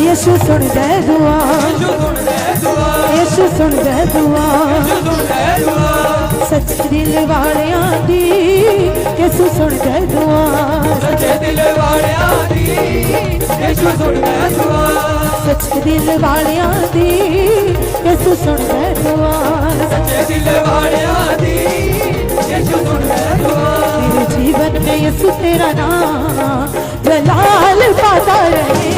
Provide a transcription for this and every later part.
यीशु सुन दे दुआ, यीशु सुन दे दुआ, सच्चे दिल वालियां दी यीशु सुन दे दुआ, सच्चे दिल वालियां दी यीशु सुन दे दुआ, सच्चे दिल वालियां दी यीशु सुन दे दुआ, सच्चे दिल वालियां दी यीशु सुन दे दुआ। मेरे जीवन में यीशु तेरा नाम जलाल पाता रहे,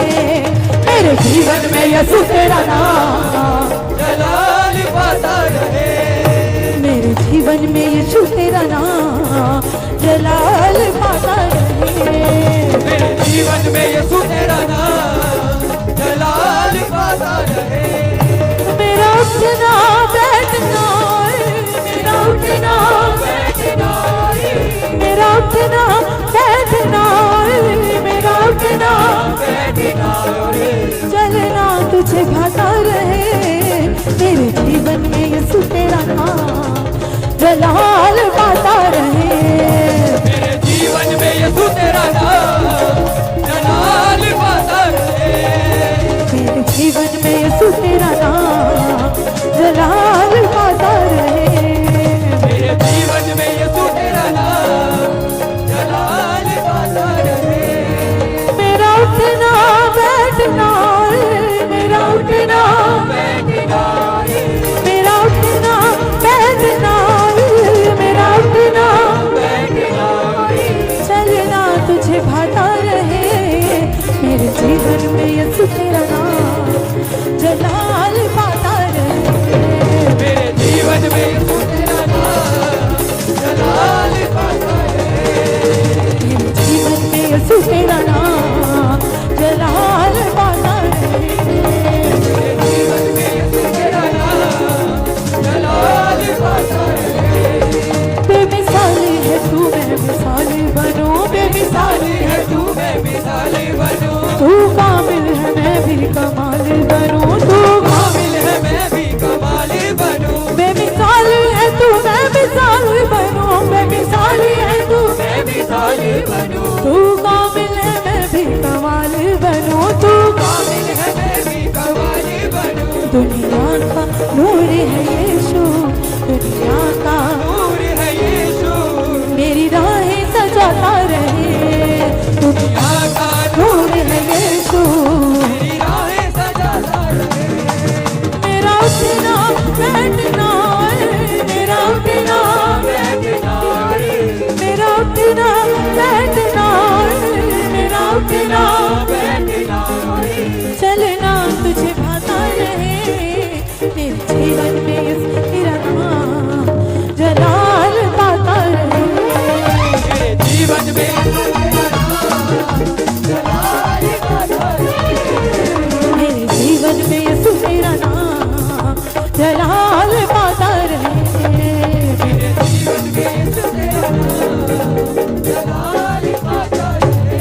मेरे जीवन में यीशु तेरा नाम जलाल पाता रहे, मेरे जीवन में यीशु तेरा नाम जलाल पाता रहे, मेरे जीवन में यीशु तेरा नाम जलाल पाता रहे। मेरा उठना बैठना, मेरा उठना बैठना मेरा उठना बैठना, मेरा उठना बैठना चलना तुझे भाता रहे, मेरे जीवन में यीशु तेरा नाम जलाल पाता रहे, मेरे जीवन में यीशु तेरा नाम जलाल पाता रहे, मेरे जीवन में यीशु तेरा नाम जलाल पाता रहे, मेरे जीवन में यीशु तेरा नाम जलाल पाता रहे। मेरा उठना बैठना, मेरा उठना बैठना मेरा उठना बैठना, मेरा उठना बैठना चलना तुझे भाता रहे, मेरे जीवन में यीशु तेरा नाम जलाल पाता रहे, मेरे जीवन में यीशु तेरा नाम जलाल पाता रहे, मेरे जीवन में यीशु तेरा नाम जलाल पाता रहे, मेरे जीवन में यीशु तेरा नाम जलाल पाता रहे। बेमिसाली है तू, मैं मिसाली बनूं, बेमिसाली है तू मैं मिसाल बनूं, तू कामिल है मैं भी कमाल बनूं, तू कामिल है मैं भी कमाल बनूं, बेमिसाली है तू मैं मिसाल बनूं, बेमिसाली है तू मैं मिसाल बनूं, तू कामिल है मैं भी कमाल बनूं, तू कामिल है मैं भी कमाल बनूं, दुनिया का नूर है यीशु, दुनिया का नूर है यीशु, मेरी राहें सजाता रहे, दुनिया यहाँ का नूर है यीशु, मेरी राहें सजाता रहे, मेरा उठना बैठना, मेरा उठना बैठना मेरा उठना बैठना, मेरा उठना बैठना चलना तुझे भाता रहे, मेरे जीवन में यीशु तेरा नाम जलाल पाता रहे, मेरे जीवन में यीशु तेरा नाम जलाल पाता रहे, मेरे जीवन में यीशु तेरा नाम जलाल पाता रहे, मेरे जीवन में यीशु तेरा नाम जलाल पाता रहे,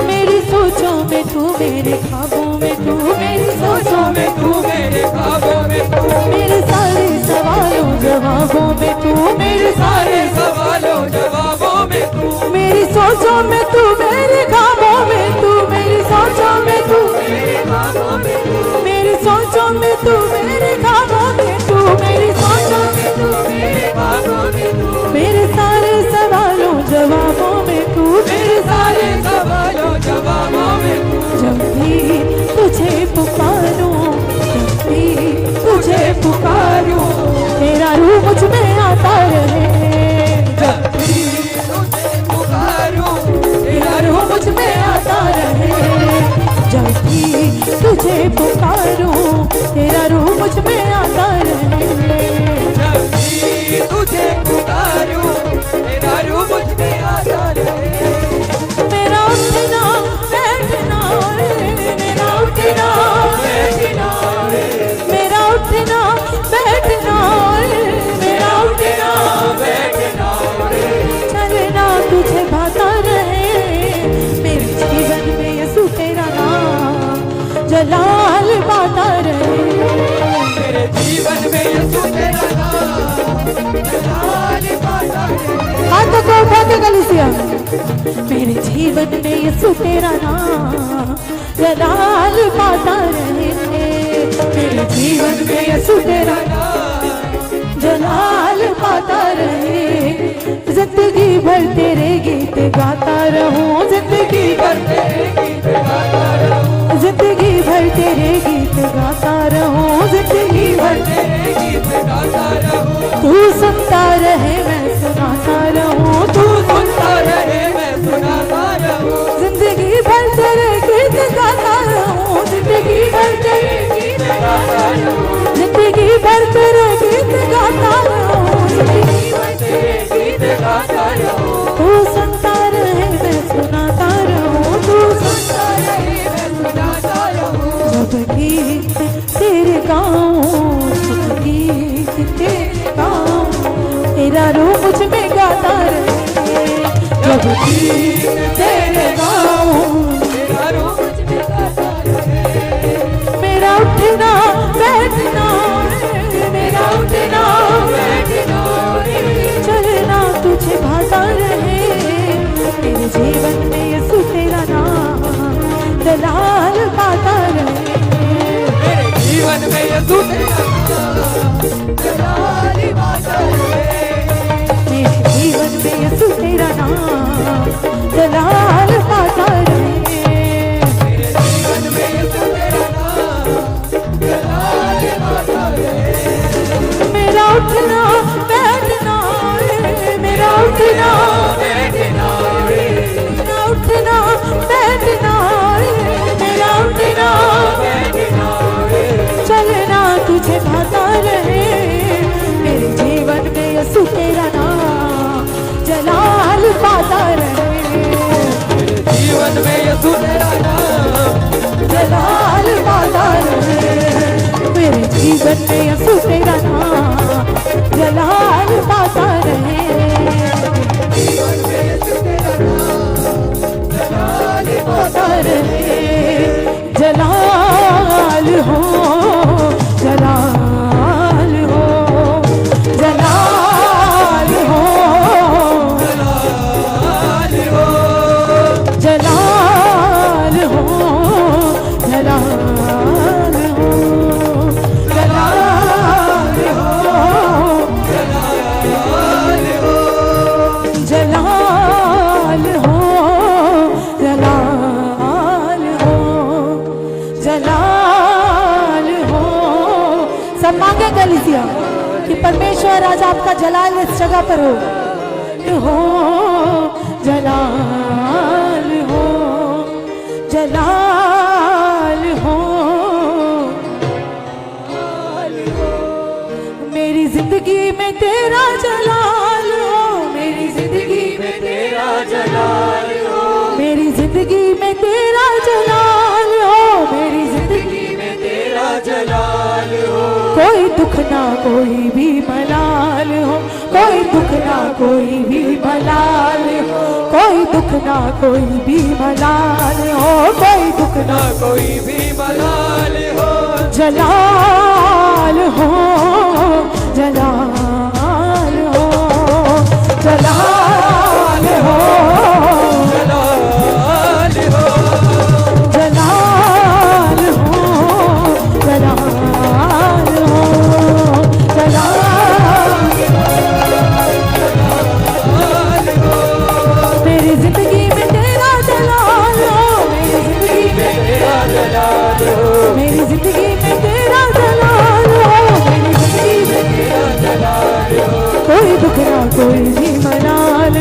मेरी सोचों में तू, मेरे ख्वाबों में तू, मेरी सोचों में तू मेरे ख्वाबों में तू, मेरे सारे सवालों जवाबों में तू, मेरे सारे सवालों जवाबों में तू, मेरी सोचों में तू, मेरे ख्वाबों में तू, मेरी सोचों में तू, मेरे ख्वाबों में तू, मेरी सोचों में तू, मेरे ख्वाबों में तू, मेरी सोचों में तू, मेरे ख्वाबों में तू, मेरे सारे सवालों जवाबों में तू, मेरे सारे सवालों जवाबों में तू, जब भी तुझे पुकारूं, जब भी तुझे पुकारूं, तेरा रूह मुझ में आता रहे, जब भी तुझे पुकारूं तेरा रूह मुझ में आता रहे, जब भी तुझे पुकारूं, तेरा रूह मुझ में आता रहे, जब भी तुझे पुकारूं तेरा रूह मुझ में आता रहे, मेरा उठना बैठना, मेरा उठना बैठना मेरा उठना बैठना, मेरा उठना बैठना चलना तुझे भाता रहे, मेरे जीवन में यीशु तेरा नाम जलाल पाता रहे, मेरे जीवन में यीशु तेरा नाम जलाल पाता रहे, हाथों को उठा के कलीसिया, मेरे जीवन में यीशु तेरा नाम जलाल पाता भर तेरे गीत गाता रहूं, जिंदगी भर तेरे गीत गाता रहूं, जिंदगी भर तेरे गीत गाता रहूं, जिंदगी भर तेरे गीत गाता रहूं। तू सुनता रहे मैं सुनाता रहूं, तू सुनता रहे मैं सुनाता रहूं, जिंदगी भर तेरे गीत गाता रहूं, जिंदगी भर तेरे गीत गाता रहूं, जिंदगी भर तेरे गीत गाता रहूं, जिंदगी भर तेरे गीत गाता रहूं। तू सुनता रहे मैं सुनाता रहूं, तू सुनता रहे मैं सुनाता रहूं। जब गीत तेरे गाऊं, जब गीत तेरे गाऊं, तेरा रूप मुझ में गाता रहे। जब गीत तेरे गाऊं, तेरा रूप मुझ में गाता रहे। मेरा उठना बैठना, मेरा उठना बैठना रे, चलना तुझे भाता रहे। तेरे जीवन में यीशु तेरा नाम दलाल पाता रहे। मेरे जीवन में यीशु तेरा नाम दलाल पाता रहे। मेरे जीवन में यीशु तेरा नाम दलाल पाता रहे। मेरे जीवन में यीशु तेरा नाम दलाल पाता रहे। मेरा उठना बैठना, मेरा उठना बैठना रे, मेरा उठना बैठना, मेरा उठना बैठना रे, चलना तुझे भाता रहे। मेरे जीवन में यीशु तेरा नाम जलाल पाता रहे। मेरे जीवन में यीशु तेरा नाम जलाल पाता रहे। मेरे जीवन में यीशु तेरा नाम जलाल पाता रहे। जीवन में यीशु तेरा नाम दलाल पाता रहे। जलाल हो, जलाल हो, जलाल हो, दलाल हो, जलाल हो, जलाल हो, जलाल हो, दलाल हो, जलाल हो, जलाल हो, जलाल हो। सब मांगे कलीसिया कि परमेश्वर आज आपका जलाल इस जगह पर हो, जलाल हो, जलाल हो। मेरी जिंदगी में तेरा जलाल हो, मेरी जिंदगी में तेरा जलाल हो, मेरी जिंदगी में तेरा जलाल हो, मेरी जिंदगी में तेरा जलाल हो। कोई दुख ना कोई भी मलाल हो, कोई दुख ना कोई भी मलाल हो, कोई दुख ना कोई भी मलाल हो, कोई दुख ना ना कोई भी मलाल हो, जलाल हो, जलाल हो, जलाल हो, जलाल हो, जलाल हो, जलाल हो, जलाल। मेरी जिंदगी में तेरा जलाल हो, मेरी जिंदगी में तेरा जलाल हो, मेरी जिंदगी में तेरा जलाल हो, मेरी जिंदगी में तेरा जलाल हो, कोई दुख ना कोई भी मलाल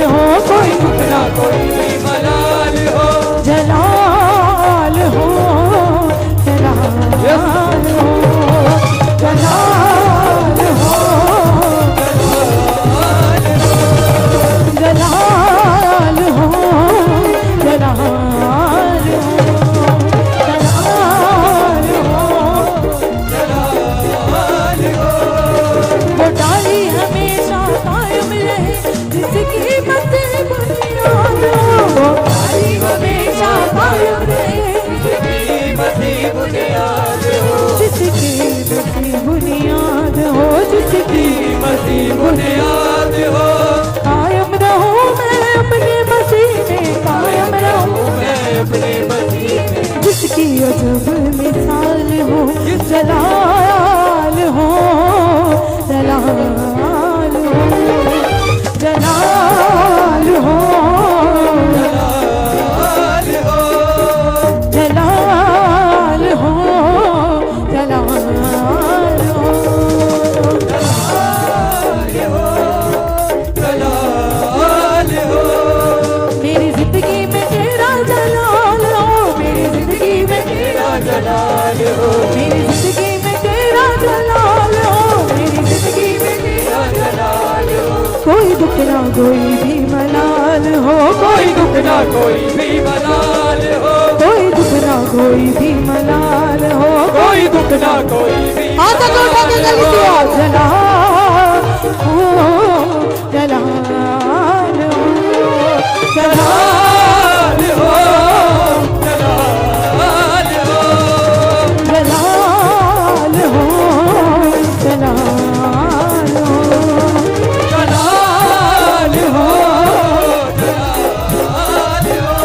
कोई भी मलाल हो, कोई दुख ना कोई भी मलाल हो, कोई दुख ना कोई भी मलाल हो, कोई दुख ना कोई भी हाथ उठा के गली से आओ। जलाल हो, जलाल हो, जलाल जलाल हो, जलाल हो, जलाल हो, जलाल हो, जलाल हो, जलाल हो।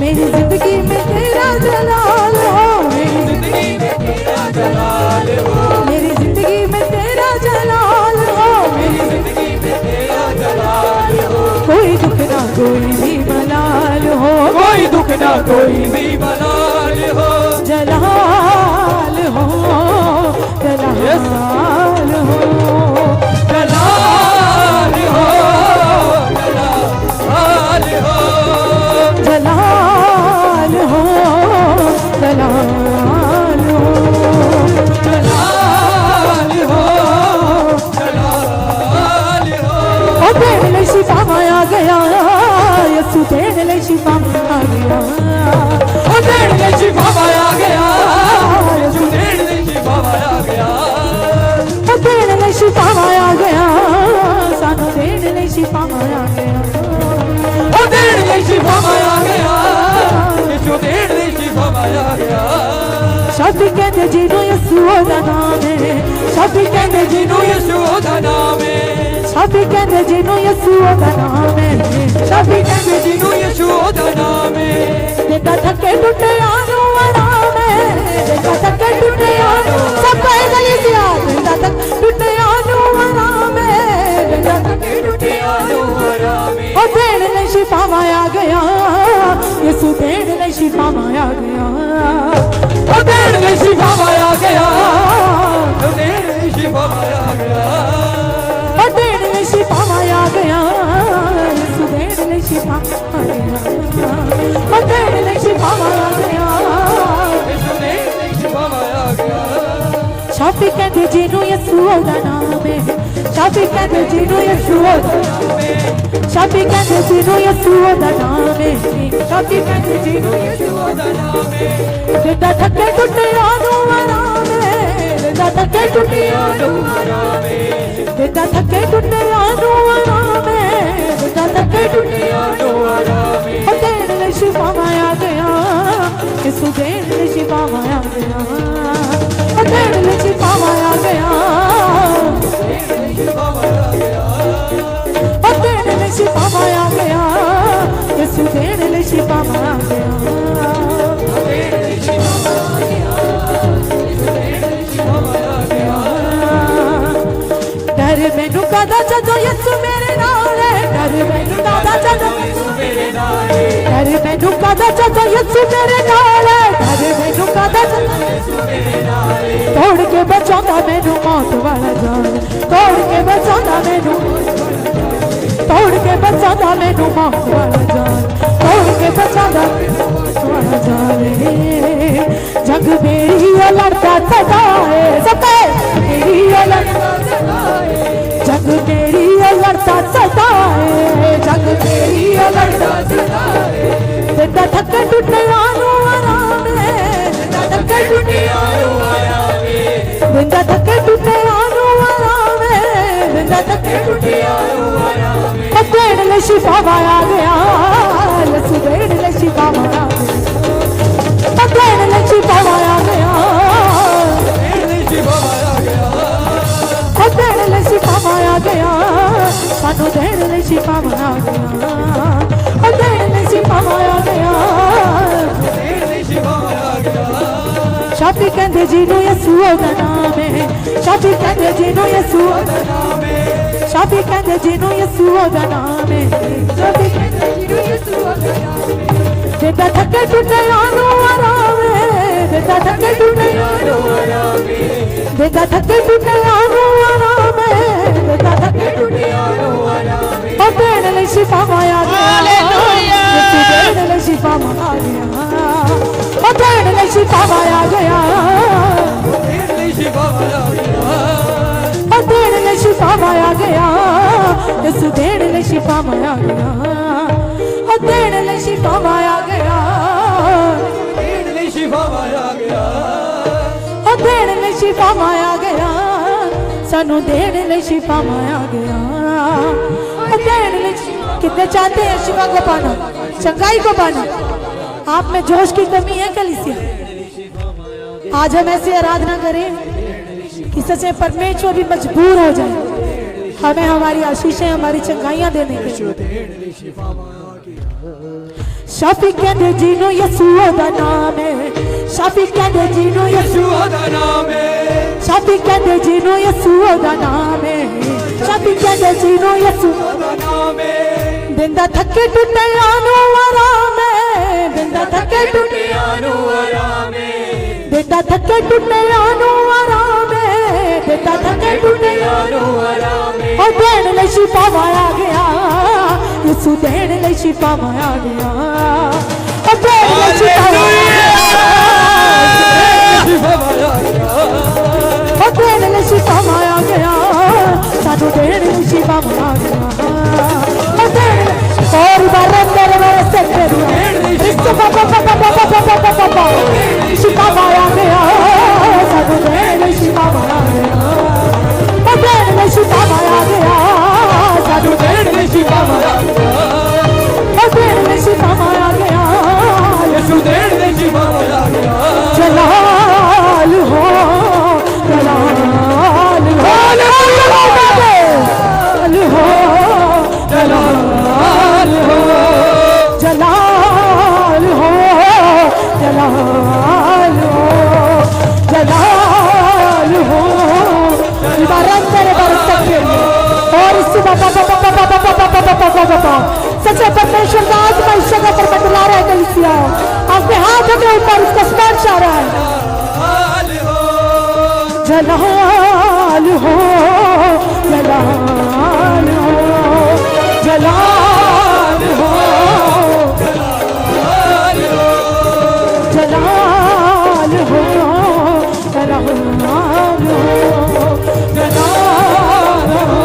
मेरी जिंदगी में तेरा जलाल हो, मेरी जिंदगी में तेरा जलाल हो, मेरी जिंदगी में तेरा जलाल हो, मेरी जिंदगी में तेरा जलाल हो, कोई दुख ना कोई भी मलाल हो, कोई दुख ना कोई भी मलाल हो। जलाल हो, जलाल हो, जलाल हो, जलाल हो, जलाल हो, जलाल हो, जलाल हो, जलाल हो। ओ तेरे शिफा आ गया, यसु तेरे शिफा आ गया, ओ तेरे शिफा आ गया, यीशु तेरे शिफा आ गया, ओ तेरे शिफा आ गया, सानू तेरे शिफा आ गया, ओ तेरे शिफा आ गया, यीशु तेरे शिफा आ गया। शाफी कहते जिन्हों यसु दा नाम है, शाफी कहते जिन्हों यीशु दा नाम है, शाफी कहते जिन्हों यसु दा नाम है, शाफी कहते जिन्हों यीशु दा नाम है। देता थके टूटे आनू आराम है, देता थके टूटे आनू सब कहे गली से आ, देता थक टूटे आनू आराम है, देता थके टूटे आनू आराम है। ओ तेरे शिफा आ गया, यसु तेरे शिफा आ गया, ओ तेरे शिफा आ गया, तेरे शिफा आ गया, ओ तेरे शिफा आ गया, यसु तेरे शिफा आ गया, ओ तेरे शिफा आ गया। यीशु तेरे शिफा आ गया। शाफी कहते जिन्हों यसु दा नाम है, शाफी कहते जिन्हों यसु दा नाम है, शाफी कहते जिन्हों यसु दा नाम है, शाफी कहते जिन्हों यसु दा नाम है, देता थके टूटे आनू आराम है, देता थके टूटे आनू आराम है, देता थके टूटे आनू आराम है, देता थके टूटे आनू आराम है। ओ तेरे शिफा आ गया, यसु तेरे शिफा आ गया, ओ तेरे शिफा आ गया, ओ तेरे शिफा आ गया, यसु तेरे शिफा आ गया, डर मैनू कादा जदों यसु मेरे नाल है, डर मैनू कादा जदों यसु मेरे नाल है, डर मैनू कादा जदों यसु मेरे नाल है, डर मैनू कादा जदों यसु मेरे नाल है, तोड़ के बचांदा मैनू मौत वाला जाल, तोड़ के बचांदा मैनू, तोड़ के बचांदा मैनू मौत वाला जाल, तोड़ के बचांदा मैनू मौत वाला जाल, जग मेरी लड़ता सदा है, सते मेरी लड़ता सदा है, जग मेरी लड़ता सदा है, जग मेरी लड़ता सदा है, देता थके टूटे आनू आराम है, देता थके टूटे आनू आराम है, देता थके टूटे आनू आराम है, देता थके टूटे आनू आराम है। ओ तेरे शिफा आ गया, यसु तेरे शिफा आ गया, ओ तेरे शिफा आ गया, तेरे शिफा आ गया, ओ तेरे शिफा आ गया, सानू तेरे शिफा आ गया, ओ तेरे शिफा आ गया, तेरे शिफा आ गया। शाफी कहते जिन्हों यसु दा नाम है, शाफी कहते जिन्हों यसु दा नाम है, शाफी कहते जिन्हों यसु दा नाम है, शाफी कहते जिन्हों यसु दा नाम है, देता थके टूटे आनू आराम है, देता थके टूटे आनू आराम है, देता थके टूटे आनू आराम है, देता थके टूटे आनू आराम है। ओ तेरे शिफा आ गया, यसु तेरे शिफा आ गया, ओ तेरे शिफा आ गया, तेरे शिफा आ गया, ओ तेरे शिफा आ गया, यसु तेरे शिफा माया गया ओ देण ले शिफा माया गया देण ले शिफा माया गया ओ देण ले शिफा माया गया सानू देण ले शिफा माया गया ओ देण ले कितने चाहते हैं शिफा को पाना चंगाई को पाना आप में जोश की कमी है कलीसिया आज हम ऐसी आराधना करें कि सच्चे परमेश्वर भी मजबूर हो जाए हमें हमारी आशीषें हमारी चंगाइयां देने के शाफी कहते जिनो यसूआ दा नाम है शाफी कहते जिनो यसूआ दा नाम है शाफी कहते जिनो यसूआ दा नाम है शाफी कहते जिनो यसूआ दा नाम है दिंदा थके टुटे आनो आराम है दिंदा थके टुटे आनो आराम है दिंदा थके टुटे आनो आराम है दिंदा थके टुटे आनो आराम है ओ देण ले शिफा माया गया यीशु देण ले शिफा माया गया ओ देण ले शिफा माया गया ओ देण ले शिफा माया गया सानू देण ले शिफा माया गया ओ देण और बार अंदर मेरे से शिफा माया गया सानू देण ले शिफा माया गया ओ देण ले शिफा माया गया सानू देण ले शिफा माया गया ओ देण ले शिफा माया गया यीशु देण ले शिफा माया गया जलाल हो जलाल हो जलाल हो जलाल हो जलाल हो जलाल हो जलाल हो इबारत तेरे बरकत के लिए और इस सच्चे परमेश्वर का आज मैं इस जगह पर बतला रहा है कलीसिया आपके हाथों के ऊपर उसका स्पर्श आ रहा है जलाल हो जलाल हो जलाल हो जलाल हो जलाल हो जलाल हो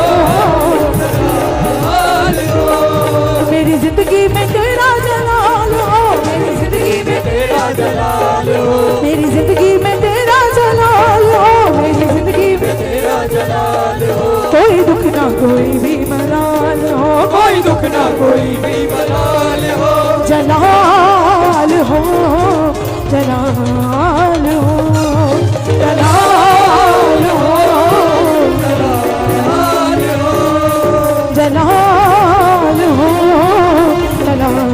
मेरी जिंदगी में तेरा जलाल हो मेरी जिंदगी में तेरा जलाल हो मेरी जिंदगी में तेरा जलाल हो मेरी जिंदगी में तेरा जलाल हो कोई दुख ना कोई भी मलाल हो कोई दुख ना कोई भी मलाल हो जलाल हो जलाल हो जलाल हो जलाल हो जलाल हो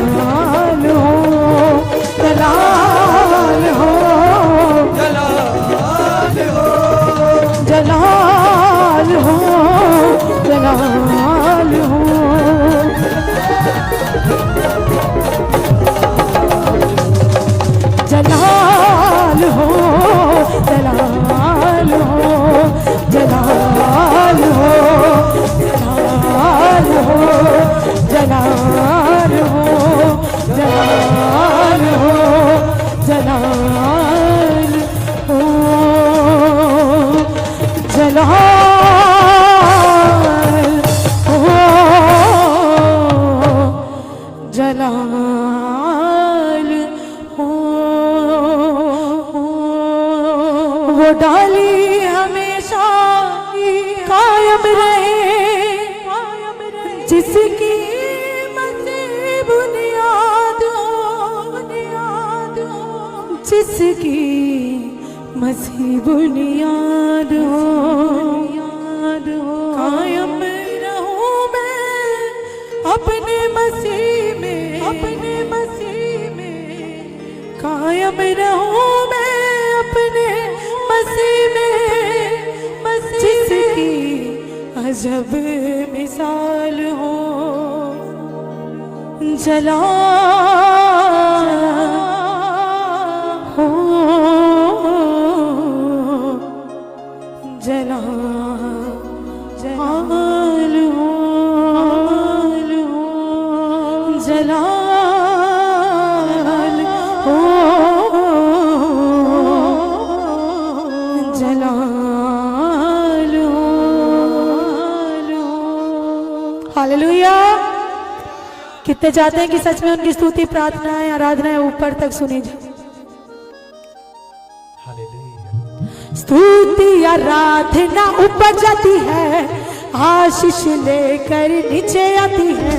जलाल हो जलाल हो जलाल हो जलाल हो जलाल हो जलाल हो जलाल हो जलाल हो जलाल हो जलाल हो जलाल हो जलाल हो जलाल हो वो डाली हमेशा कायम रहे जिसकी मसीह बुनियाद हो जिसकी मसीह बुनियाद हो कायम रहूं मैं अपने मसीह में कायम रहूं मैं अपने मसीह में जिसकी अजब मिसाल हो जला हो जला जलाल हो जलाल हो जलाल हो हालेलुया। तो चाहते हैं कि सच में उनकी स्तुति, प्रार्थनाएं, आराधनाएं ऊपर तक सुनी जाए। स्तुति आराधना ऊपर जाती है, आशीष लेकर नीचे आती है।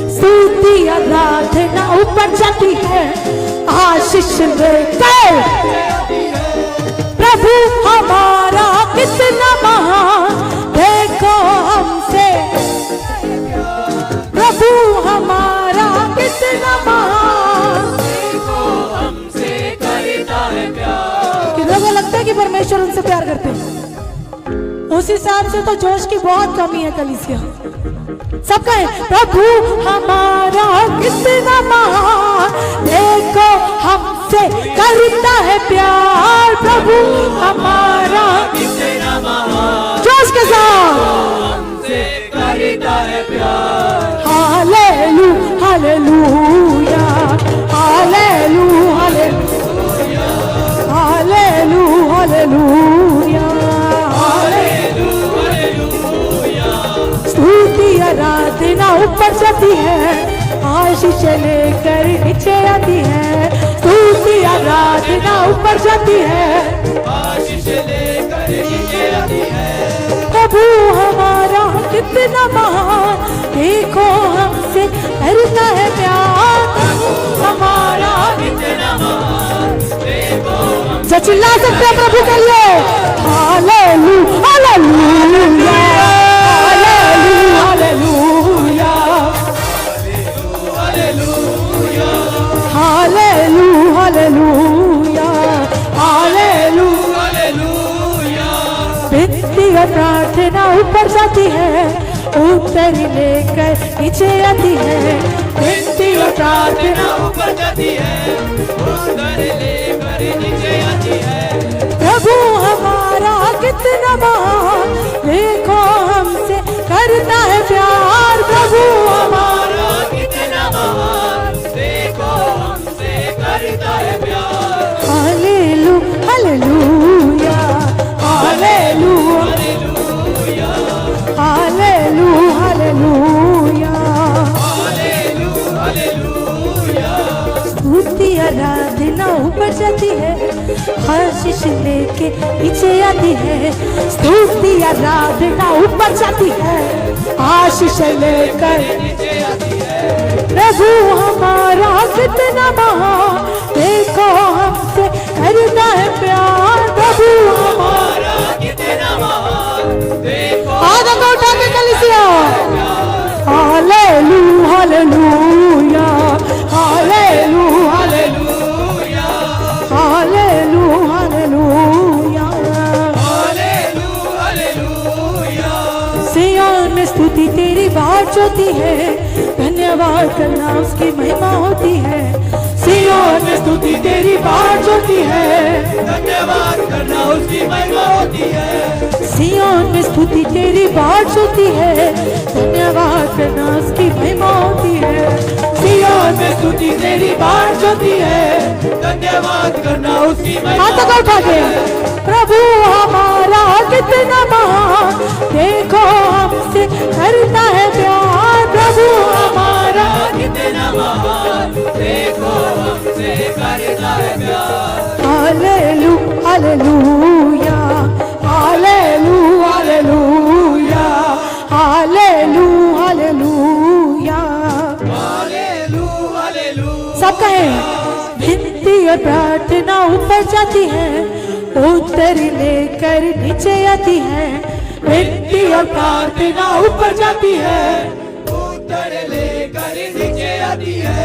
स्तुति आराधना ऊपर जाती है, आशीष लेकर। प्रभु हमारा कितना महान, देखो हमसे। प्रभु हमारा कितना महान, देखो हमसे करता है प्यार। कि लोगों लगता है कि परमेश्वर उनसे प्यार करते हैं, उस हिसाब से तो जोश की बहुत कमी है कलीसिया। सब कहें प्रभु हमारा कितना महान, देखो हमसे करता है प्यार। प्रभु हमारा कितना महान, जोश के साथ हमसे करता है प्यार। Hallelu hallelujah, hallelu hallelujah, hallelu hallelujah, स्तुति आराधना ऊपर जाती है, आशीष लेकर नीचे आती है। स्तुति आराधना ऊपर जाती है, आशीष लेकर नीचे आती है। प्रभु हमारा कितना महान, देखो हमसे करता है प्यार। प्रभु हमारा कितना महान, देखो जो चिल्ला सकते हैं प्रभु के लिए। हालेलू hallelujah, hallelu hallelujah, hallelu hallelujah, hallelu hallelujah. विनती और प्रार्थना ऊपर जाती है, उत्तर लेकर नीचे आती है। विनती और प्रार्थना ऊपर जाती है, उधर लेकर नीचे आती है। प्रभु हमारा कितना महान, देखो हमसे करता है प्यार। प्रभु हमारा कितना महान, देखो हमसे करता है प्यार। हालेलू हालेलूया, हालेलू हालेलू हालेलूया, स्तुति आराधना ऊपर जाती है, आशीष लेके नीचे आती है। स्तुति आराधना ऊपर जाती है, आशीष लेकर नीचे आती है। प्रभु हमारा कितना महान, देखो हमसे करता है प्यार। प्रभु हमारा कितना महान, देखो आधा को उठा के कलीसिया। हालेलू hallelujah, hallelu hallelujah, hallelu hallelujah, hallelujah. सिय्योन में स्तुति तेरी बात होती है, धन्यवाद करना उसकी महिमा होती है। सिय्योन में स्तुति तेरी बात होती है, धन्यवाद करना उसकी महिमा होती है। सिय्योन में स्तुति तेरी बात होती है, धन्यवाद करना उसकी महिमा होती है। सिय्योन में स्तुति तेरी बात होती है, धन्यवाद करना उसकी महिमा। हाथ को उठा के प्रभु हमारा कितना महान, देखो हमसे करता है प्यार। प्रभु हमारा कितना महान, देखो हमसे करता है प्यार। Hallelu hallelujah, hallelu hallelujah, hallelu hallelujah, hallelujah. सब कहें विनती और प्रार्थना ऊपर जाती है, उत्तर लेकर नीचे आती है। विनती और प्रार्थना ऊपर जाती है, उत्तर लेकर नीचे आती है।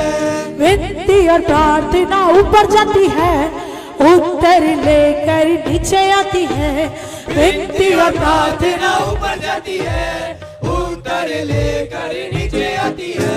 विनती और प्रार्थना ऊपर जाती है, उत्तर लेकर नीचे आती है। विनती और प्रार्थना ऊपर जाती है, उत्तर लेकर नीचे आती है।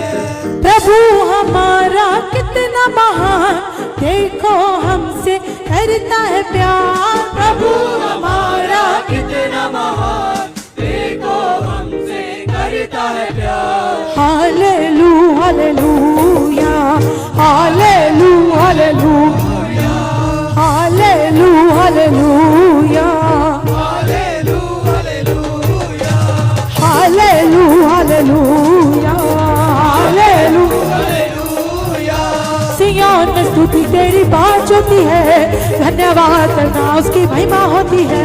प्रभु हमारा कितना महान, देखो हमसे करता है प्यार। प्रभु हमारा कितना महान, देखो हमसे करता है प्यार। Hallelu hallelujah, hallelu hallelujah, hallelu hallelujah, hallelujah. Hallelu hallelujah, hallelu स्तुति तेरी बात होती है, धन्यवाद करना उसकी महिमा होती है।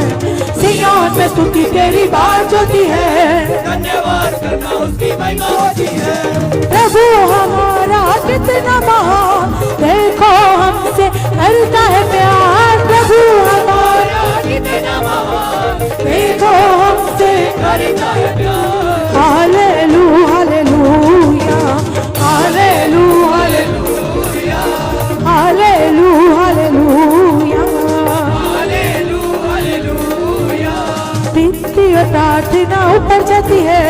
सिय्योन में स्तुति तेरी बात होती है, धन्यवाद करना उसकी महिमा होती है। प्रभु हमारा कितना महान, देखो हमसे करता है प्यार। प्रभु हमारा कितना महान, देखो हमसे करता है प्यार। Hallelujah hallelujah hallelujah hallelujah hallelujah hallelujah hallelujah. विनती और प्रार्थना ऊपर जाती है,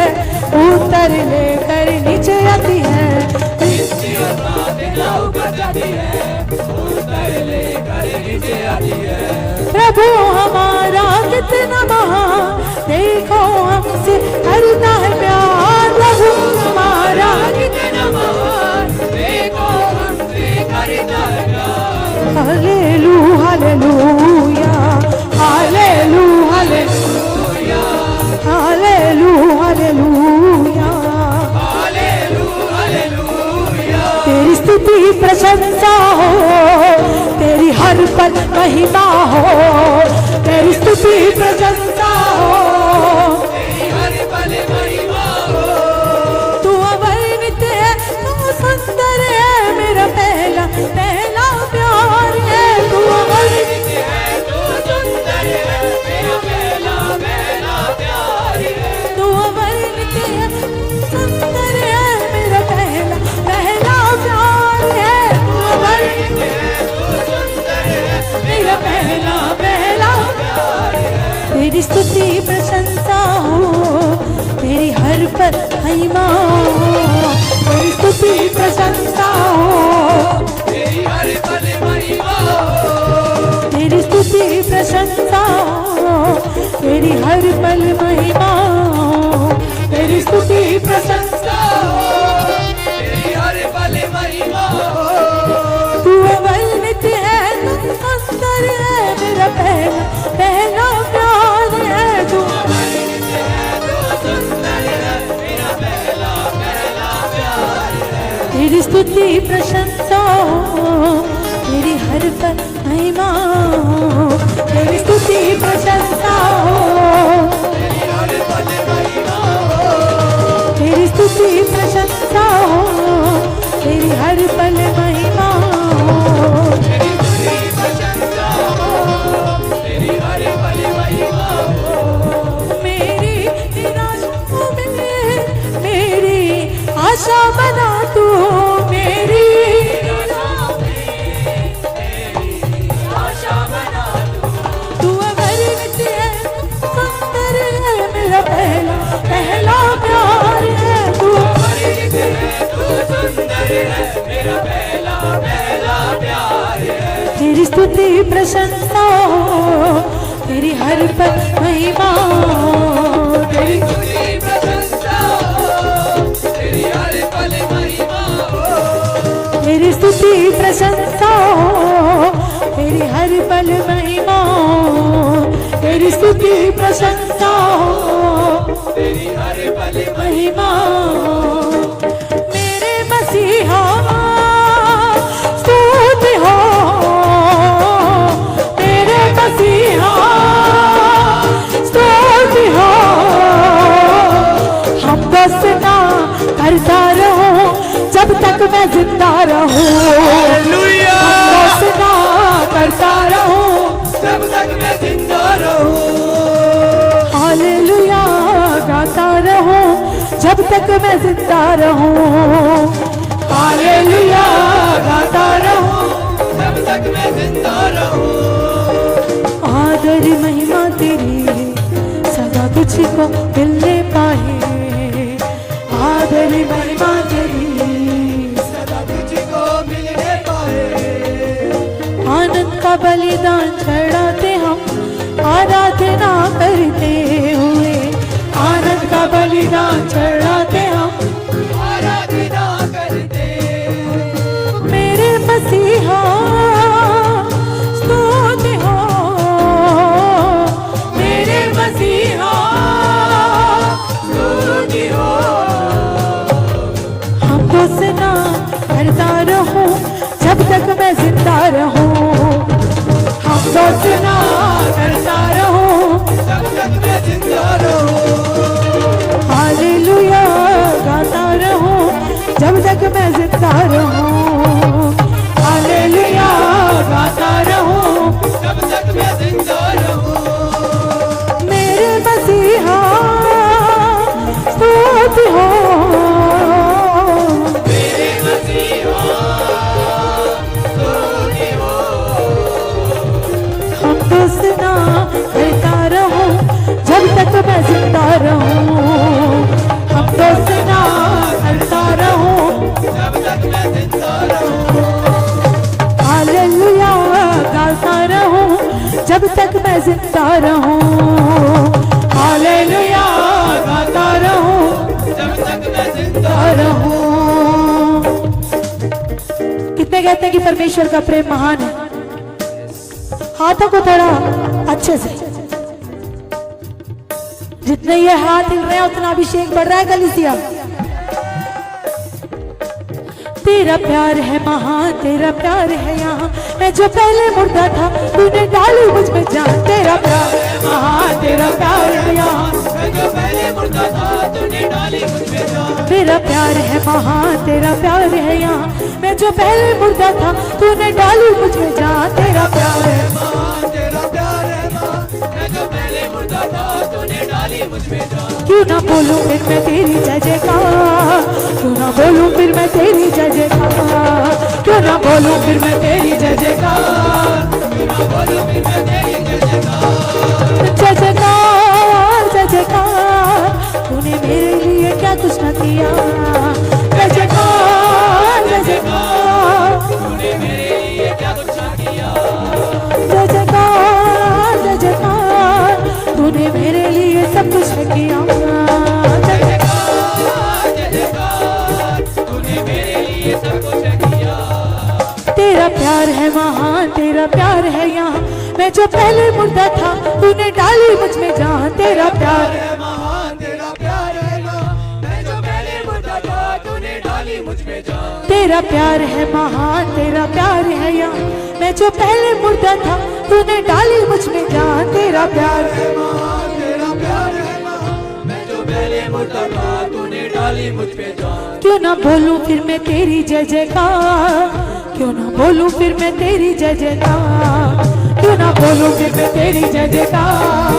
उत्तर लेकर नीचे आती है। विनती और प्रार्थना ऊपर जाती है, उत्तर लेकर नीचे आती है। प्रभु हमारा कितना महान, देखो हमसे करता है प्यार। प्रभु हमारा कितना महान, देखो हमसे करता है प्यार। Hallelujah hallelujah hallelujah hallelujah hallelujah hallelujah. Hallelujah hallelujah. तेरी स्तुति प्रशंसा हो, तेरी हर पल महिमा हो। तेरी स्तुति प्रशंसा हो, तेरी हर पल महिमा हो। तू अवर्णित है, तू सुंदर है, मेरा पहला पहला प्यार है। तू अवर्णित है, तू सुंदर है, मेरा पहला पहला प्यार है। तू अवर्णित है, सुंदर है, मेरा पहला पहला प्यार है। तू अवर्णित है, तू सुंदर है, मेरा पहला पहला प्यार है। तेरी स्तुति प्रशंसा हो, तेरी हर पल महिमा हो। तेरी स्तुति प्रशंसा हो, तेरी हर पल महिमा हो। तेरी स्तुति प्रशंसा हो, तेरी हर पल महिमा हो। तेरी स्तुति प्रशंसा हो, तेरी हर पल महिमा हो। तू अवर्णित है, तू सुंदर है, मेरा पहला पहला प्यार है। तू सुंदर है, मेरा पहला पहला प्यार है। तेरी स्तुति प्रशंसा हो, तेरी हर पल महिमा हो। तेरी स्तुति प्रशंसा हो, तेरी हर पल महिमा हो। तेरी स्तुति प्रशंसा हो, तेरी हर पल महिमा हो। तेरी स्तुति प्रशंसा हो, तेरी हर पल महिमा हो। मेरी निराशा में मेरी आशा बना तू, मेरी आशा बना तू अवर्णित है, सुंदर है, मेरा पहला पहला प्यार है। तू परिचित है, तू सुंदर है, मेरा पहला पहला प्यार है। तेरी स्तुति प्रशंसा हो, तेरी हर पल महिमा हो। तेरी स्तुति प्रशंसा हो, तेरी हर पल महिमा हो। तेरी स्तुति प्रशंसा हो, तेरी हर पल महिमा हो। तेरी स्तुति प्रशंसा हो, तेरी हर पल महिमा हो। मेरे मसीहा स्तुति हो, मेरे मसीहा स्तुति हो। हम बस ना करता रहो जब तक मैं जिंदा रहूं। हालेलुया। बस ना करता रहो जब तक मैं जिंदा रहूं। हालेलुया गाता रहो जब तक मैं जिंदा रहूं। हालेलुया गाता रहो जब तक मैं जिंदा रहूं। आदर महिमा तेरी सदा तुझको मिलने पाए। आदर महिमा तेरी सदा तुझको मिलने पाए। आनंद का बलिदान चढ़ाते हम आराधना करते हुए। आनंद का बलिदान चढ़ाते हम आराधना करते। मेरे मसीहा स्तुति हो, मेरे मसीहा स्तुति हो। हमको सुना करता रहूं जब तक मैं जिंदा जब तक मैं जिंदा रहूं। हालेलुया गाता रहूं जब तक मैं जिंदा रहूं। कितने कहते हैं कि परमेश्वर का प्रेम महान है? हाथों को थोड़ा अच्छे से, जितने ये हाथ हिल रहे हैं उतना अभिषेक बढ़ रहा है कलीसिया। तेरा प्यार है महान, तेरा प्यार है यहाँ, मैं जो पहले मुर्दा था तूने डाली मुझ में जान। तेरा प्यार है महान, तेरा प्यार है यहाँ, मैं जो पहले मुर्दा था तूने डाली मुझ में जान। तेरा प्यार है महान, तेरा प्यार है यहाँ, मैं जो पहले मुर्दा था तूने डाली मुझ में जान। तेरा प्यार है महान, तेरा प्यार है महान, मैं जो पहले मुर्दा था तूने डाली मुझ में जान। क्यों ना बोलूं फिर मैं तेरी जय जयकार, क्यों ना बोलूं फिर मैं तेरी जय जयकार, क्यों ना बोलूं फिर मैं तेरी जय जयकार, क्यों ना बोलूं फिर मैं तेरी जय जयकार। जय जयकार जय जयकार, तूने मेरे लिए क्या कुछ न किया। जय जयकार जय जयकार, तूने मेरे लिए क्या कुछ ना किया। जय जयकार जय जयकार, तूने मेरे लिए सब कुछ किया। जय जयकार जय जयकार, तूने मेरे लिए सब कुछ किया। तेरा प्यार है महान, तेरा प्यार है यहाँ, मैं जो पहले मुर्दा था तूने डाली मुझ में जान। तेरा प्यार है महान, तेरा प्यार है महान, मैं जो पहले मुर्दा था तूने डाली मुझ में जान। तेरा प्यार है महान, तेरा प्यार है यहाँ, मैं जो पहले मुर्दा था तूने डाली मुझ में जान। तेरा प्यार है महान, तेरा प्यार है महान, मैं जो पहले मुर्दा था तूने डाली मुझ में जान। क्यों ना बोलूं फिर मैं तेरी जय जयकार, क्यों ना बोलूं फिर मैं तेरी जय जयकार, क्यों ना बोलूं फिर मैं तेरी जय जयकार,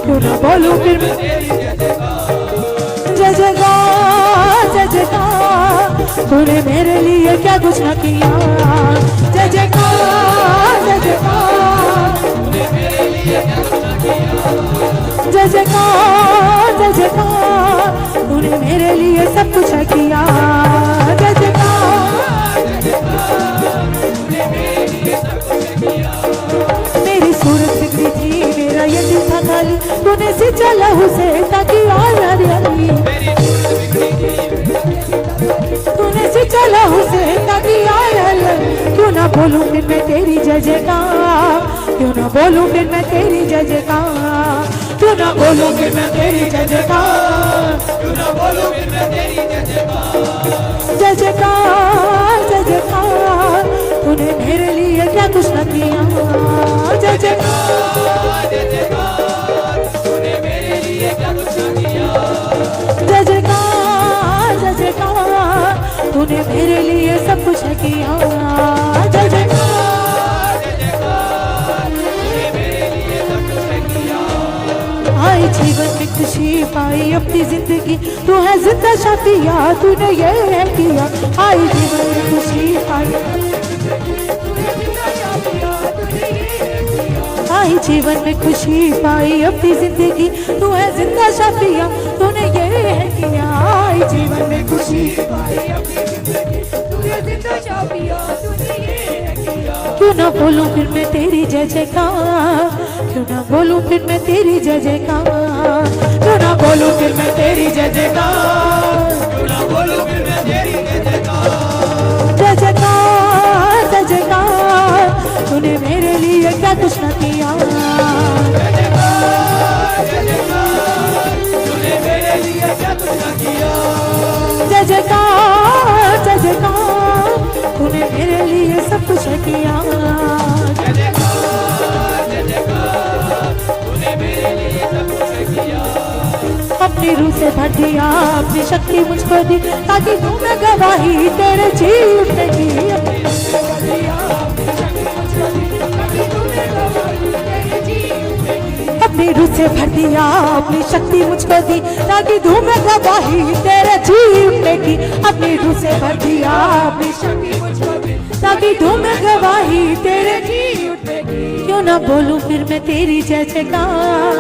क्यों ना बोलूं फिर मैं तेरी जय जयकार। जय जयकार जय जयकार, तूने मेरे लिए क्या कुछ न किया। जय जयकार जय जयकार, तूने मेरे लिए क्या कुछ ना किया। जय जयकार जय जयकार, तूने मेरे लिए सब कुछ किया। जय जयकार जय जयकार, तूने मेरे लिए सब कुछ किया। मेरी सूरत बिगड़ी थी, मेरा ये दिल था खाली, तूने सिंचा लहू से ताकि आए हरियाली। मेरी सूरत बिगड़ी थी, तूने सिंचा लहू से ताकि आए हरियाली। क्यों ना बोलूं फिर मैं तेरी जय जयकार, क्यों ना बोलूं फिर मैं तेरी जय जयकार, क्यों ना बोलूं फिर मैं तेरी जय जयकार। क्यों ना बोलूं फिर मैं तेरी जय जयकार। जय जयकार जय जयकार, तूने मेरे लिए क्या कुछ न किया। जय जयकार जय जयकार, तूने मेरे लिए क्या कुछ ना किया। जय जयकार जय जयकार, तूने मेरे लिए सब कुछ किया। जय जयकार जय जयकार, तूने मेरे लिए सब कुछ किया। आई जीवन में खुशी पाई अपनी जिंदगी, तू है जिंदा शाफिया, तूने ये है किया। आई जीवन में खुशी पाई, आई जीवन में खुशी पाई अपनी जिंदगी, तू है जिंदा शाफिया, तूने ये है किया। आई जीवन में खुशी पाई अपनी जिंदगी, तूने जिंदा शाफिया, तूने ये है किया। क्यों ना बोलूं फिर मैं तेरी जय जयकार, क्यों ना बोलूं फिर मैं तेरी जय जयकार, क्यों ना बोलूं फिर मैं तेरी जय जयकार। क्यों ना बोलूं फिर मैं तेरी जय जयकार। जय जयकार जय जयकार, तूने मेरे लिए क्या कुछ न किया। जय जयकार जय जयकार, तूने मेरे लिए क्या कुछ ना किया। जय जयकार जय जयकार, तूने मेरे लिए सब कुछ किया। जय जयकार जय जयकार, तूने मेरे लिए सब कुछ किया। अपनी रूह से भर दिया, अपनी शक्ति मुझको दी, ताकि तू मैं गवाही तेरे जी उठेगी। अपनी रूह से भर दिया, अपनी शक्ति मुझको दी, ताकि तू मैं गवाही तेरे जी उठेगी। अपनी रूह से भर दिया, अपनी शक्ति मुझको दी, ताकि तू मैं गवाही तेरे जी उठेगी। क्यों ना बोलूं फिर मैं तेरी जय जयकार,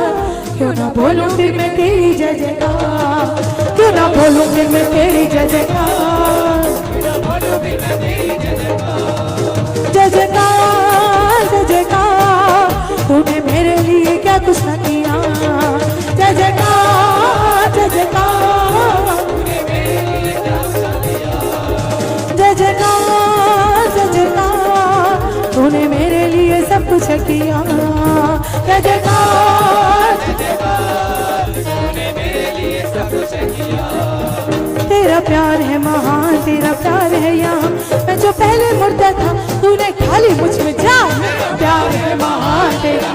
क्यों ना बोलूं फिर मैं तेरी जय जयकार, क्यों ना बोलूं फिर मैं तेरी जय जयकार। जय जयकार जय जयकार, तूने तूने मेरे लिए सब कुछ किया। जय जयकार तूने मेरे लिए सब कुछ किया। तेरा प्यार है महान, तेरा प्यार है यहाँ। मैं जो पहले मुर्दा था तूने खाली मुझ में जान। प्यार है महान तेरा,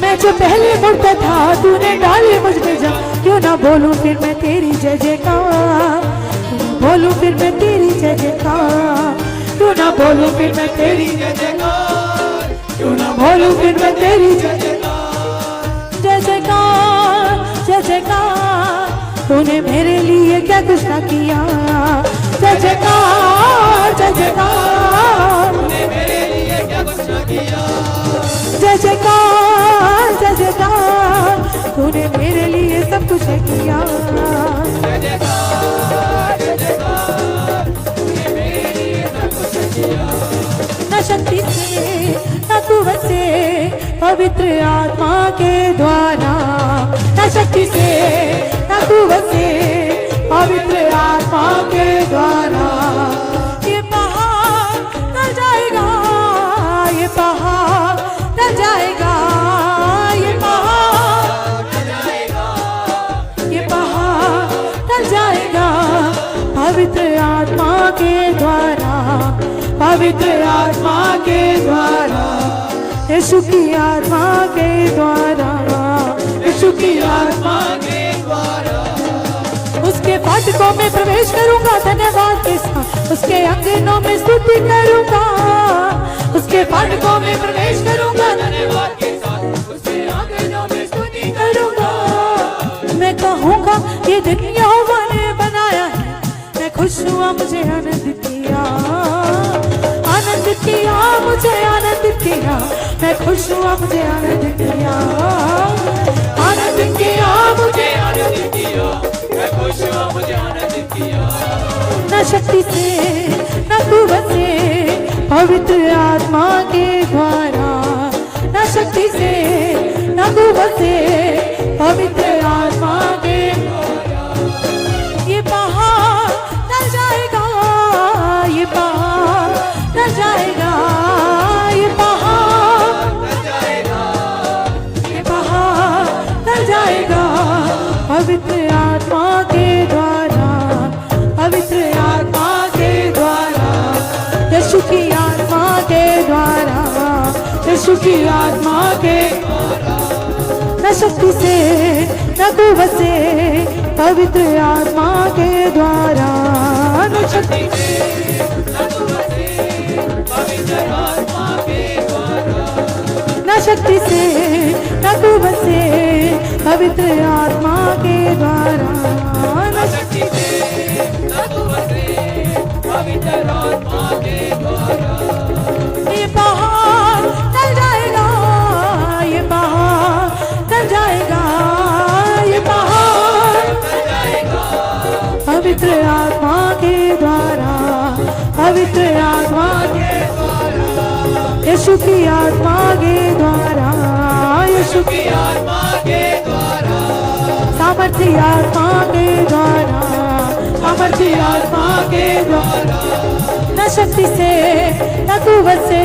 मैं जो पहले मुर्दा था तूने डाली मुझ में जान। क्यों ना बोलूं फिर मैं तेरी जय जयकार, बोलूं फिर मैं तेरी जय जयकार। क्यों ना बोलूं फिर मैं तेरी जय जयकार, क्यों ना बोलूं फिर मैं तेरी जय जयकार। जय जयकार जय जयकार। तूने मेरे लिए क्या कुछ ना किया। जय जयकार जय जयकार। तूने मेरे लिए क्या कुछ न किया। जय जयकार जय जयकार। तूने मेरे लिए सब कुछ किया। जय जयकार, जय जयकार। तूने मेरे लिए सब कुछ किया। न शक्ति से न कुवत से, पवित्र आत्मा के द्वारा। न शक्ति से न कुवत से, पवित्र आत्मा के द्वारा। ये पहाड़ टल जाएगा, ये पहाड़ टल जाएगा, ये पहाड़ टल जाएगा, ये पहाड़ टल जाएगा। पवित्र आत्मा के द्वारा, पवित्र आत्मा के द्वारा। यीशु की आत्मा के द्वारा, यीशु की आत्मा के द्वारा। उसके फाटकों में प्रवेश करूंगा धन्यवाद के साथ। उसके अंगनों में स्तुति करूंगा, उसके फाटकों में प्रवेश करूंगा धन्यवाद के साथ। उसके आंगनों में स्तुति करूंगा। मैं कहूंगा ये दिन यहोवा ने बनाया है। मैं खुश हुआ, मुझे आनंद किया, आनंद किया, मुझे आनंद किया। मैं खुश हुआ, मुझे आनंद किया, आनंद किया, मुझे आनंद किया। मैं खुश हुआ, मुझे आनंद किया। न शक्ति से न कुवत से, पवित्र आत्मा के द्वारा। न शक्ति से न कुवत से, पवित्र आत्मा के द्वारा। ये पहाड़ टल जाएगा, ये पहाड़ टल जाएगा, ये पहाड़ टल जाएगा, ये पहाड़ टल जाएगा। पवित्र आत्मा के द्वारा, पवित्र आत्मा के द्वारा। यीशु की आत्मा के द्वारा, यीशु की आत्मा के द्वारा। न शक्ति से न कुवत से, पवित्र आत्मा के द्वारा। न शक्ति से न कुवत से, पवित्र आत्मा के द्वारा। न शक्ति से न कुवत से, पवित्र आत्मा के द्वारा। न शक्ति से न कुवत से, पवित्र आत्मा के द्वारा। ये पहाड़ टल जाएगा, ये पहाड़ टल जाएगा, ये पहाड़ टल जाएगा, पवित्र आत्मा के द्वारा, पवित्र आत्मा के द्वारा। यीशु की आत्मा के द्वारा, यीशु की आत्मा के द्वारा। सामर्थ्य आत्मा के द्वारा, सामर्थ्य आत्मा के द्वारा। न शक्ति से न कुवत से,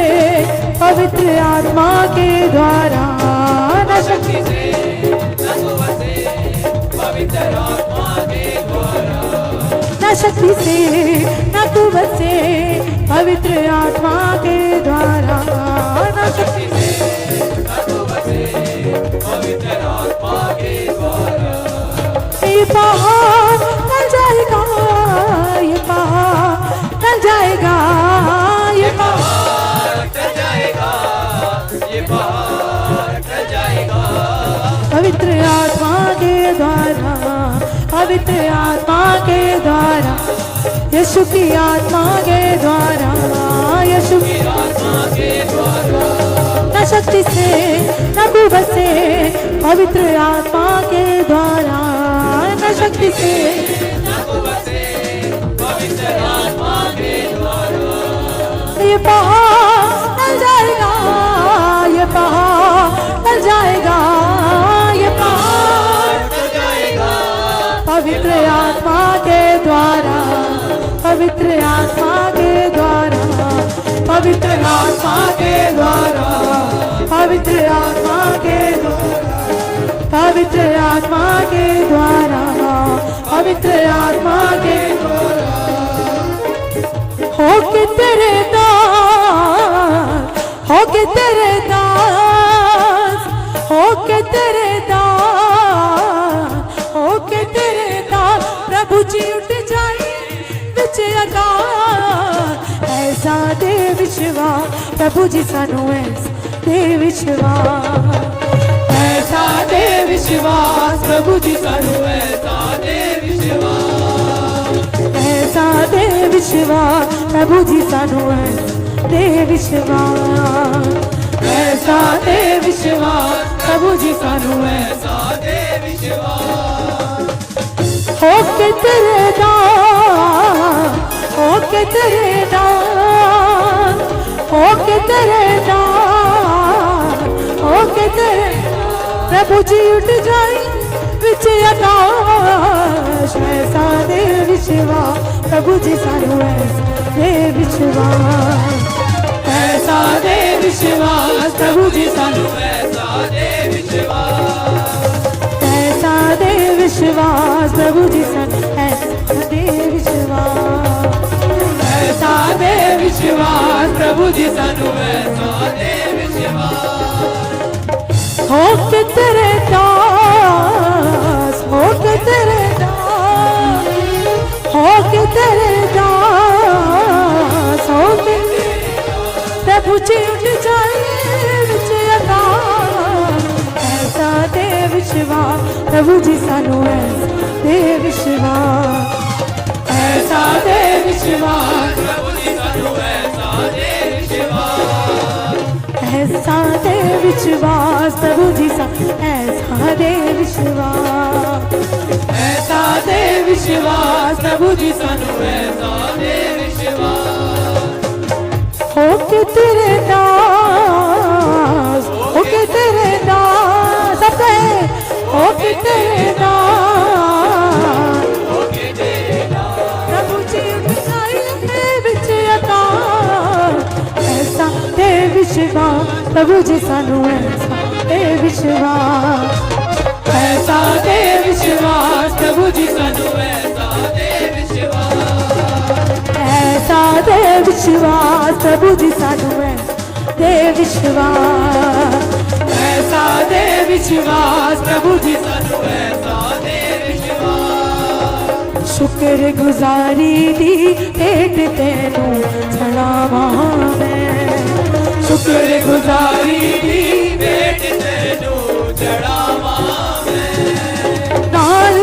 पवित्र आत्मा के द्वारा। न शक्ति से न कुवत से, पवित्र आत्मा के द्वारा। न शक्ति से न कुवत से, पवित्र आत्मा के द्वारा। न शक्ति से न कुवत से, पवित्र आत्मा के द्वारा। ये पहाड़ टल जाएगा, ये पहाड़ टल जाएगा, ये पहाड़ टल जाएगा, ये पहाड़ टल जाएगा। पवित्र आत्मा के द्वारा, पवित्र आत्मा के द्वारा। यीशु की आत्मा के द्वारा, यीशु की आत्मा के द्वारा। न शक्ति से न कुवत से, पवित्र आत्मा के द्वारा। न शक्ति से न कुवत से, पवित्र आत्मा के द्वारा। ये पहाड़ टल जाएगा, ये पहाड़ टल जाएगा, ये पहाड़ टल जाएगा, पवित्र आत्मा के द्वारा, पवित्र आत्मा के द्वारा, पवित्र आत्मा पवित्र आत्मा के हो के तेरे दास, हो के तेरे दास, हो के तेरे दास, हो के तेरे दास। प्रभु जी उठ जाए विच आकाश, ऐसा दे विश्वास प्रभु जी सानू ऐसा दे विश्वास, ऐसा दे विश्वास प्रभु जी सानू ऐसा दे विश्वास, ऐसा दे विश्वास प्रभु जी सानू ऐसा दे विश्वास, ऐसा दे विश्वास प्रभु जी सानू ऐसा दे विश्वास। हो के तेरे दास, हो के तेरे दास, हो के तेरे दास, हो के तेरे प्रभु जी उठ जाए विच आकाश, ऐसा दे विश्वास प्रभु जी सानू ऐसा दे विश्वास, ऐसा दे विश्वास प्रभु जी सानू ऐसा दे विश्वास, ऐसा दे विश्वास प्रभु जी सानू ऐसा दे विश्वास, ऐसा दे विश्वास प्रभु जी सानू ऐसा दे विश्वास। हो के तेरे दास, हो के तेरे दास, हो के तेरे दास, हो के प्रभु जी उठ जाए विच आकाश, ऐसा दे विश्वास प्रभु जी सानू ऐसा दे विश्वास, ऐसा दे विश्वास प्रभु जी सानू ऐसा दे विश्वास, ऐसा दे विश्वास प्रभु जी सानू ऐसा दे विश्वास, ऐसा दे विश्वास प्रभु जी सानू ऐसा दे विश्वास। हो के तेरे दास, हो के तेरे दास, सब कहे हो के तेरे दास, हो के तेरे दास प्रभु जी उठ जाए विच आकाश, ऐसा दे विश्वास प्रभु जी सानू ऐसा दे विश्वास, ऐसा दे विश्वास प्रभु जी सानू ऐसा दे विश्वास, ऐसा दे विश्वास प्रभु जी सानू ऐसा दे विश्वास, ऐसा दे विश्वास प्रभु जी सानू ऐसा दे विश्वास। शुक्र गुजारी दी भेंट तेनू चढ़ावा मैं, शुक्र गुजारी दी भेंट तेनू चढ़ावा मैं, नाल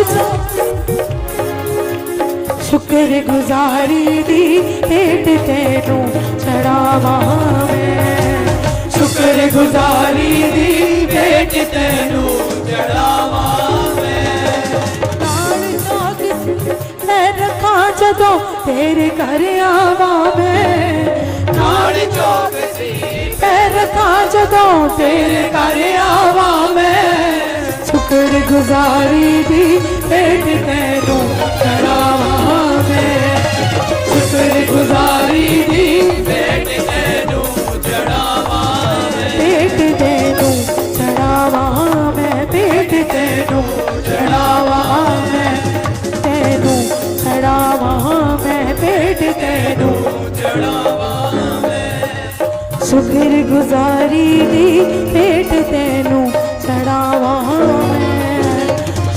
शुक्र गुजारी दी भेंट तेनू चढ़ावा मैं, शुक्र गुजारी दी भेंट तेनू चढ़ावा मैं, नाल जाग मैं रखा जदों तेरे घर आवा मैं, नाल चौकसी मैं रखा जदों तेरे घर आवा मैं, शुक्र गुजारी दी भेंट तेनू चढ़ावा मैं, शुक्र गुजारी दी भेंट तेनू चढ़ावा मैं, भेंट तेनू चढ़ावा मैं, भेंट तेनू चढ़ावा मैं, तेनू चढ़ावा मैं, भेंट तेनू चढ़ावा मैं, शुक्र गुजारी दी भेंट तेनू चढ़ावा मैं,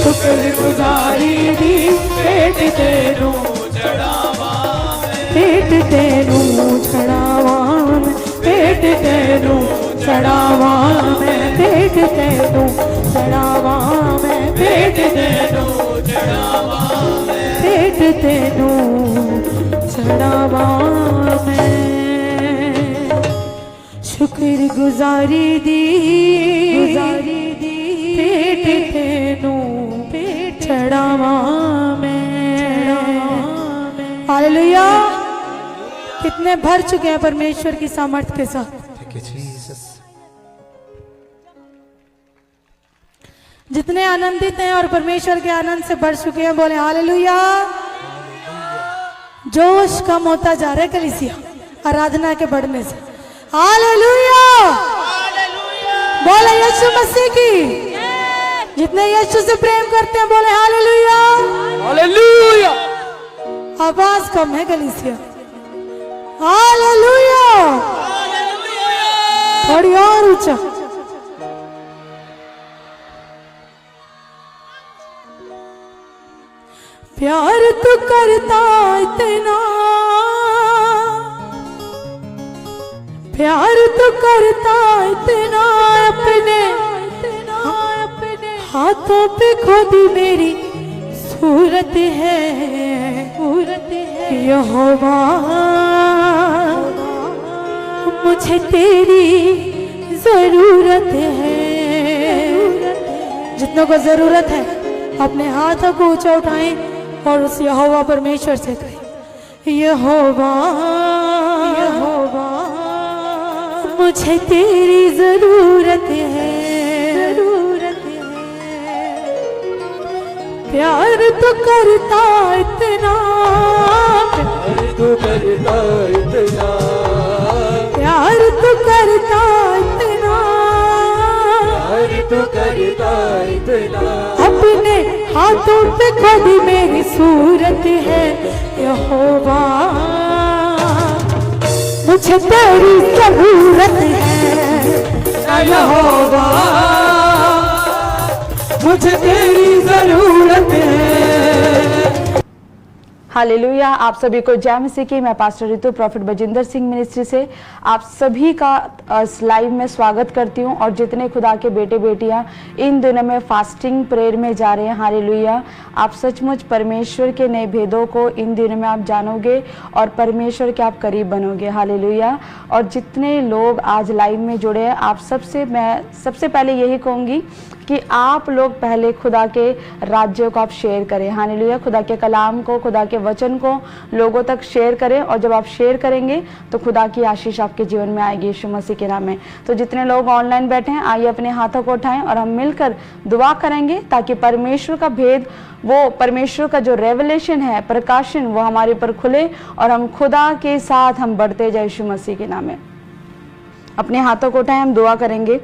शुक्र गुजारी दी भेंट तेनू चढ़ावा मैं, भेंट तेनू चढ़ावा मैं, भेंट तेनू चढ़ावा मैं, भेंट तेनू चढ़ावा मैं, भेंट तेनू चढ़ावा मैं, भेंट तेनू चढ़ावा मैं, शुक्र गुजारी दी भेंट तेनू चढ़ावा मैं। हालेलुया। कितने भर चुके हैं परमेश्वर की सामर्थ के साथ। जितने आनंदित हैं और परमेश्वर के आनंद से भर चुके हैं, बोले हालेलुया। जोश कम होता जा रहा है कलीसिया आराधना के बढ़ने से। हालेलुया, बोले यीशु मसीह की। जितने यीशु से प्रेम करते हैं बोले हालेलुया। हालेलुया। आवाज कम है कलीसिया। हालेलुया। थोड़ी और ऊंचा। प्यार तो करता इतना, प्यार तो करता इतना, अपने हाथों पे खोदी मेरी सूरत है, सूरत है यहोवा, मुझे तेरी जरूरत है। जितनों को जरूरत है अपने हाथों को ऊंचा उठाएं और उस यहोवा परमेश्वर से कहें, यहोवा, यहोवा, मुझे तेरी जरूरत है, जरूरत है। प्यार तो करता इतना, प्यार तो करता इतना, प्यार तो करता इतना, प्यार तो करता इतना, अपने हाथों पे खोदी मेरी सूरत है यहोवा, मुझे तेरी जरूरत है यहोवा, मुझे तेरी जरूरत है। हालेलुया। आप सभी को जय मसीह की। मैं pastor Ritu profit Bajinder Singh ministry से आप सभी का इस लाइव में स्वागत करती हूं। और जितने खुदा के बेटे बेटियां इन दिनों में फास्टिंग प्रेयर में जा रहे हैं, हालेलुया, आप सचमुच परमेश्वर के नए भेदों को इन दिनों में आप जानोगे और परमेश्वर के आप करीब बनोगे, हालेलुया। और जितने लोग आज लाइव में जुड़े हैं, आप मैं सबसे पहले यही कहूँगी कि आप लोग पहले खुदा के राज्य को आप शेयर करें, हालेलुया। खुदा के कलाम को, खुदा के वचन को लोगों तक शेयर करें। और जब आप शेयर करेंगे तो खुदा की आशीष आपके जीवन में आएगी यीशु मसीह के नाम में। तो जितने लोग ऑनलाइन बैठे हैं, आइए अपने हाथों को उठाएं और हम मिलकर दुआ करेंगे ताकि परमेश्वर का भेद, वो परमेश्वर का जो रेवलेशन है, प्रकाशन, वो हमारे ऊपर खुले और हम खुदा के साथ हम बढ़ते जाए यीशु मसीह के नाम में। अपने हाथों को उठाएं, हम दुआ करेंगे।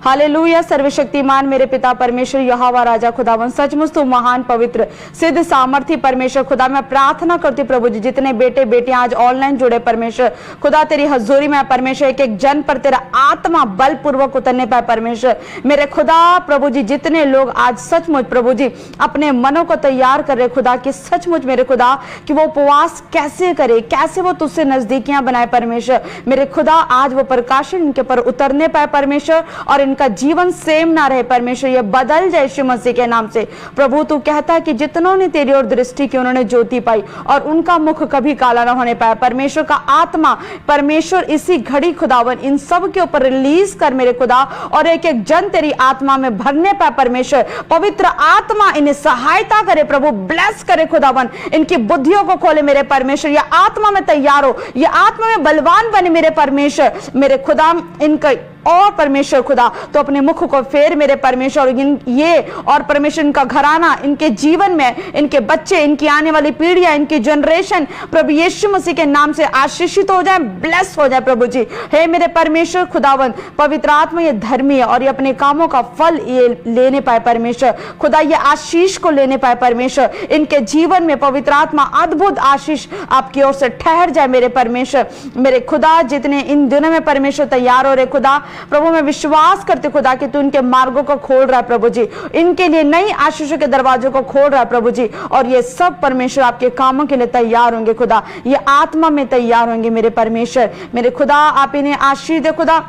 हालेलुया। सर्वशक्तिमान मेरे पिता परमेश्वर यहोवा राजा खुदावन, सचमुच तू महान, पवित्र, सिद्ध, सामर्थी परमेश्वर खुदा, मैं प्रार्थना करती हूँ प्रभु जी, जितने बेटे बेटियां आज ऑनलाइन जुड़े परमेश्वर खुदा, तेरी हजूरी में परमेश्वर एक एक जन पर तेरा आत्मा बलपूर्वक उतरने पाए परमेश्वर मेरे खुदा। प्रभु जी, जितने लोग आज सचमुच प्रभु जी अपने मनों को तैयार कर रहे खुदा, कि सचमुच मेरे खुदा कि वो उपवास कैसे करे, कैसे वो तुझसे नजदीकियां बनाए परमेश्वर मेरे खुदा, आज वो प्रकाशन इनके ऊपर उतरने पाए परमेश्वर और इनका जीवन सेम ना रहे परमेश्वर, ये बदल जाए यीशु मसीह के नाम से। प्रभु तू कहता है कि जितनों ने तेरी ओर दृष्टि की उन्होंने ज्योति पाई और उनका मुख कभी काला ना होने पाया। परमेश्वर का आत्मा परमेश्वर इसी घड़ी खुदावन इन सब के ऊपर रिलीज कर मेरे खुदा, और एक एक जन तेरी आत्मा में भरने पाए परमेश्वर। पवित्र आत्मा इन्हें सहायता करे प्रभु, ब्लेस करे खुदावन, इनकी बुद्धियों को खोले मेरे परमेश्वर, ये आत्मा में तैयार हो, ये आत्मा में बलवान बने मेरे परमेश्वर मेरे खुदा। इनका और परमेश्वर खुदा तो अपने मुख को फेर मेरे परमेश्वर, ये और परमेश्वर इनका घराना, इनके जीवन में इनके बच्चे, इनकी आने वाली पीढ़ियां, इनकी जनरेशन प्रभु यीशु मसीह के नाम से आशीषित हो जाए, ब्लेस हो जाए प्रभु जी। हे मेरे परमेश्वर खुदावन, पवित्र आत्मा ये धर्मी है और ये अपने कामों का फल ये लेने पाए परमेश्वर खुदा, ये आशीष को लेने पाए परमेश्वर, इनके जीवन में पवित्र आत्मा अद्भुत आशीष आपकी ओर से ठहर जाए मेरे परमेश्वर मेरे खुदा। जितने इन दिनों में परमेश्वर तैयार हो रहे खुदा, प्रभु मैं विश्वास करते खुदा कि तू इनके मार्गों को खोल रहा है प्रभु जी, इनके लिए नई आशीषों के दरवाजों को खोल रहा है प्रभु जी, और ये सब परमेश्वर आपके कामों के लिए तैयार होंगे खुदा, ये आत्मा में तैयार होंगे मेरे परमेश्वर मेरे खुदा। आप इन्हें आशीष दे खुदा।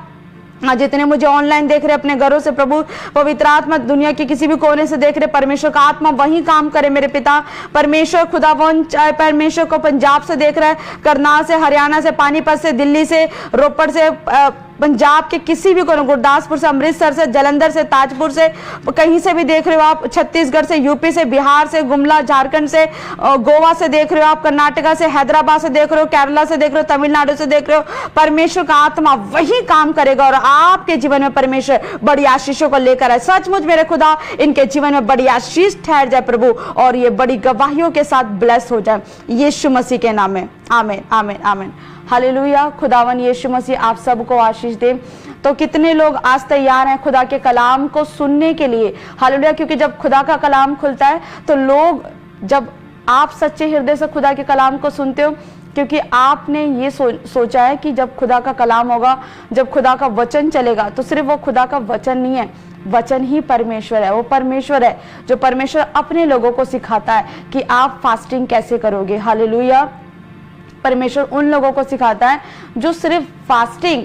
जितने मुझे ऑनलाइन देख रहे अपने घरों से प्रभु, पवित्र आत्मा दुनिया के किसी भी कोने से देख रहे परमेश्वर का आत्मा वही काम करे मेरे पिता परमेश्वर खुदावन। चाहे परमेश्वर को पंजाब से देख रहा है, करनाल से, हरियाणा से, पानीपत से, दिल्ली से, रोपड़ से, पंजाब के किसी भी कोने, गुरदासपुर से, अमृतसर से, जलंधर से, ताजपुर से, कहीं से भी देख रहे हो आप, छत्तीसगढ़ से, यूपी से, बिहार से, गुमला, झारखंड से, गोवा से देख रहे हो आप, कर्नाटका से, हैदराबाद से देख रहे हो, केरला से देख रहे हो, तमिलनाडु से देख रहे हो, परमेश्वर का आत्मा वही काम करेगा और आपके जीवन में परमेश्वर बड़ी आशीषों को लेकर आए। सचमुच मेरे खुदा इनके जीवन में बड़ी आशीष ठहर जाए प्रभु, और ये बड़ी गवाहियों के साथ ब्लेस हो जाए यीशु मसीह के नाम में, आमीन आमीन आमीन। हालेलुया। खुदावन यीशु मसीह आप सबको आशीष दे। तो कितने लोग आज तैयार हैं खुदा के कलाम को सुनने के लिए? हालेलुया। क्योंकि जब खुदा का कलाम खुलता है तो लोग जब आप सच्चे हृदय से खुदा के कलाम को सुनते हो, क्योंकि आपने ये सोचा है कि जब खुदा का कलाम होगा, जब खुदा का वचन चलेगा, तो सिर्फ वो खुदा का वचन नहीं है, वचन ही परमेश्वर है। वो परमेश्वर है जो परमेश्वर अपने लोगों को सिखाता है कि आप फास्टिंग कैसे करोगे। हालेलुया। परमेश्वर उन लोगों को सिखाता है जो सिर्फ फास्टिंग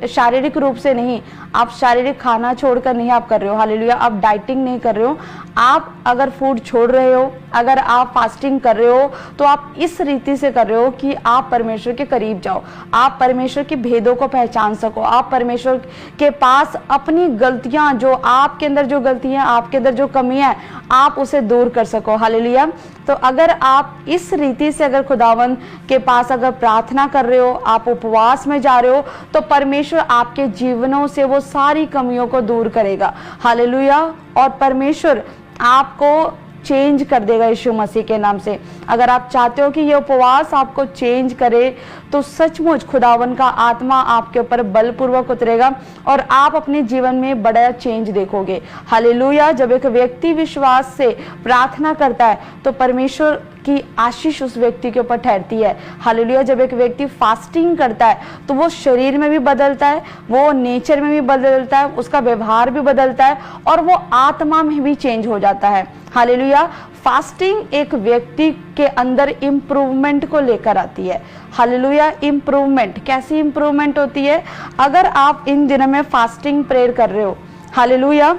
शारीरिक रूप से नहीं, आप शारीरिक खाना छोड़कर नहीं आप कर रहे हो। हालेलुया। आप डाइटिंग नहीं कर रहे हो, आप अगर फूड छोड़ रहे हो, अगर आप फास्टिंग कर रहे हो, तो आप इस रीति से कर रहे हो कि आप परमेश्वर के करीब जाओ, आप परमेश्वर के भेदों को पहचान सको, आप परमेश्वर के पास अपनी गलतियां, जो आपके अंदर जो गलतियां, आपके अंदर जो कमियां, आप उसे दूर कर सको। हालेलुया। तो अगर आप इस रीति से अगर खुदावन के पास अगर प्रार्थना कर रहे हो, आप उपवास में जा रहे हो, तो परमेश्वर आपके जीवनों से वो सारी कमियों को दूर करेगा। हालेलुया। और परमेश्वर आपको चेंज कर देगा यीशु मसीह के नाम से। अगर आप चाहते हो कि ये उपवास आपको चेंज करे, तो सचमुच खुदावन का आत्मा आपके ऊपर बलपूर्वक उतरेगा और आप अपने जीवन में बड़ा चेंज देखोगे। हालेलुया। जब एक व्यक्ति विश्वास से प्रार्थना करता है, तो परमेश्वर की आशीष उस व्यक्ति के ऊपर ठहरती है। हालेलुया। जब एक व्यक्ति फास्टिंग करता है, तो वो शरीर में भी बदलता है, वो नेचर में भी बदलता है, उसका व्यवहार भी बदलता है और वो आत्मा में भी चेंज हो जाता है। हालेलुया। फास्टिंग एक व्यक्ति के अंदर इंप्रूवमेंट को लेकर आती है। हालेलुया। इंप्रूवमेंट, कैसी इंप्रूवमेंट होती है? अगर आप इन दिनों में फास्टिंग प्रेयर कर रहे हो, हालेलुया,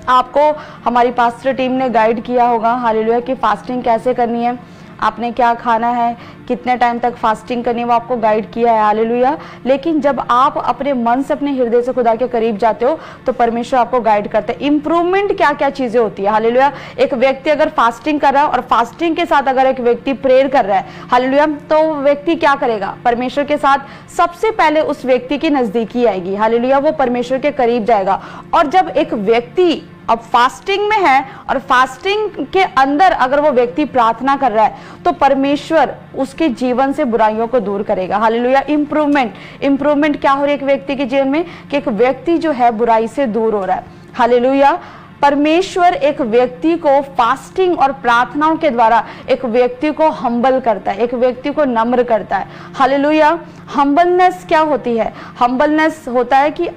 आपको हमारी पास्टर टीम ने गाइड किया होगा, हालेलुया, कि फास्टिंग कैसे करनी है, आपने क्या खाना है, कितने टाइम तक फास्टिंग करनी है, वो आपको गाइड किया है। हालेलुया। लेकिन जब आप अपने मन से, अपने हृदय से खुदा के करीब जाते हो, तो परमेश्वर आपको गाइड करते हैं। इंप्रूवमेंट क्या क्या चीजें होती है। हालेलुया। एक व्यक्ति अगर फास्टिंग कर रहा है और फास्टिंग के साथ अगर एक व्यक्ति प्रेयर कर रहा है, हालेलुया, तो व्यक्ति क्या करेगा? परमेश्वर के साथ सबसे पहले उस व्यक्ति की नजदीकी आएगी। हालेलुया। वो परमेश्वर के करीब जाएगा। और जब एक व्यक्ति अब फास्टिंग में है और फास्टिंग के अंदर अगर वो व्यक्ति प्रार्थना कर रहा है, तो परमेश्वर उसके जीवन से बुराइयों को दूर करेगा। हालेलुया। इंप्रूवमेंट क्या हो रही है एक व्यक्ति के जीवन में? कि एक व्यक्ति जो है बुराई से दूर हो रहा है। हालेलुया। परमेश्वर एक व्यक्ति को फास्टिंग और प्रार्थनाओं के द्वारा एक व्यक्ति को हम्बल करता है, एक व्यक्ति को नम्र करता है। हालेलुया। हम्बलनेस क्या होती है? हम्बलनेस होता है कि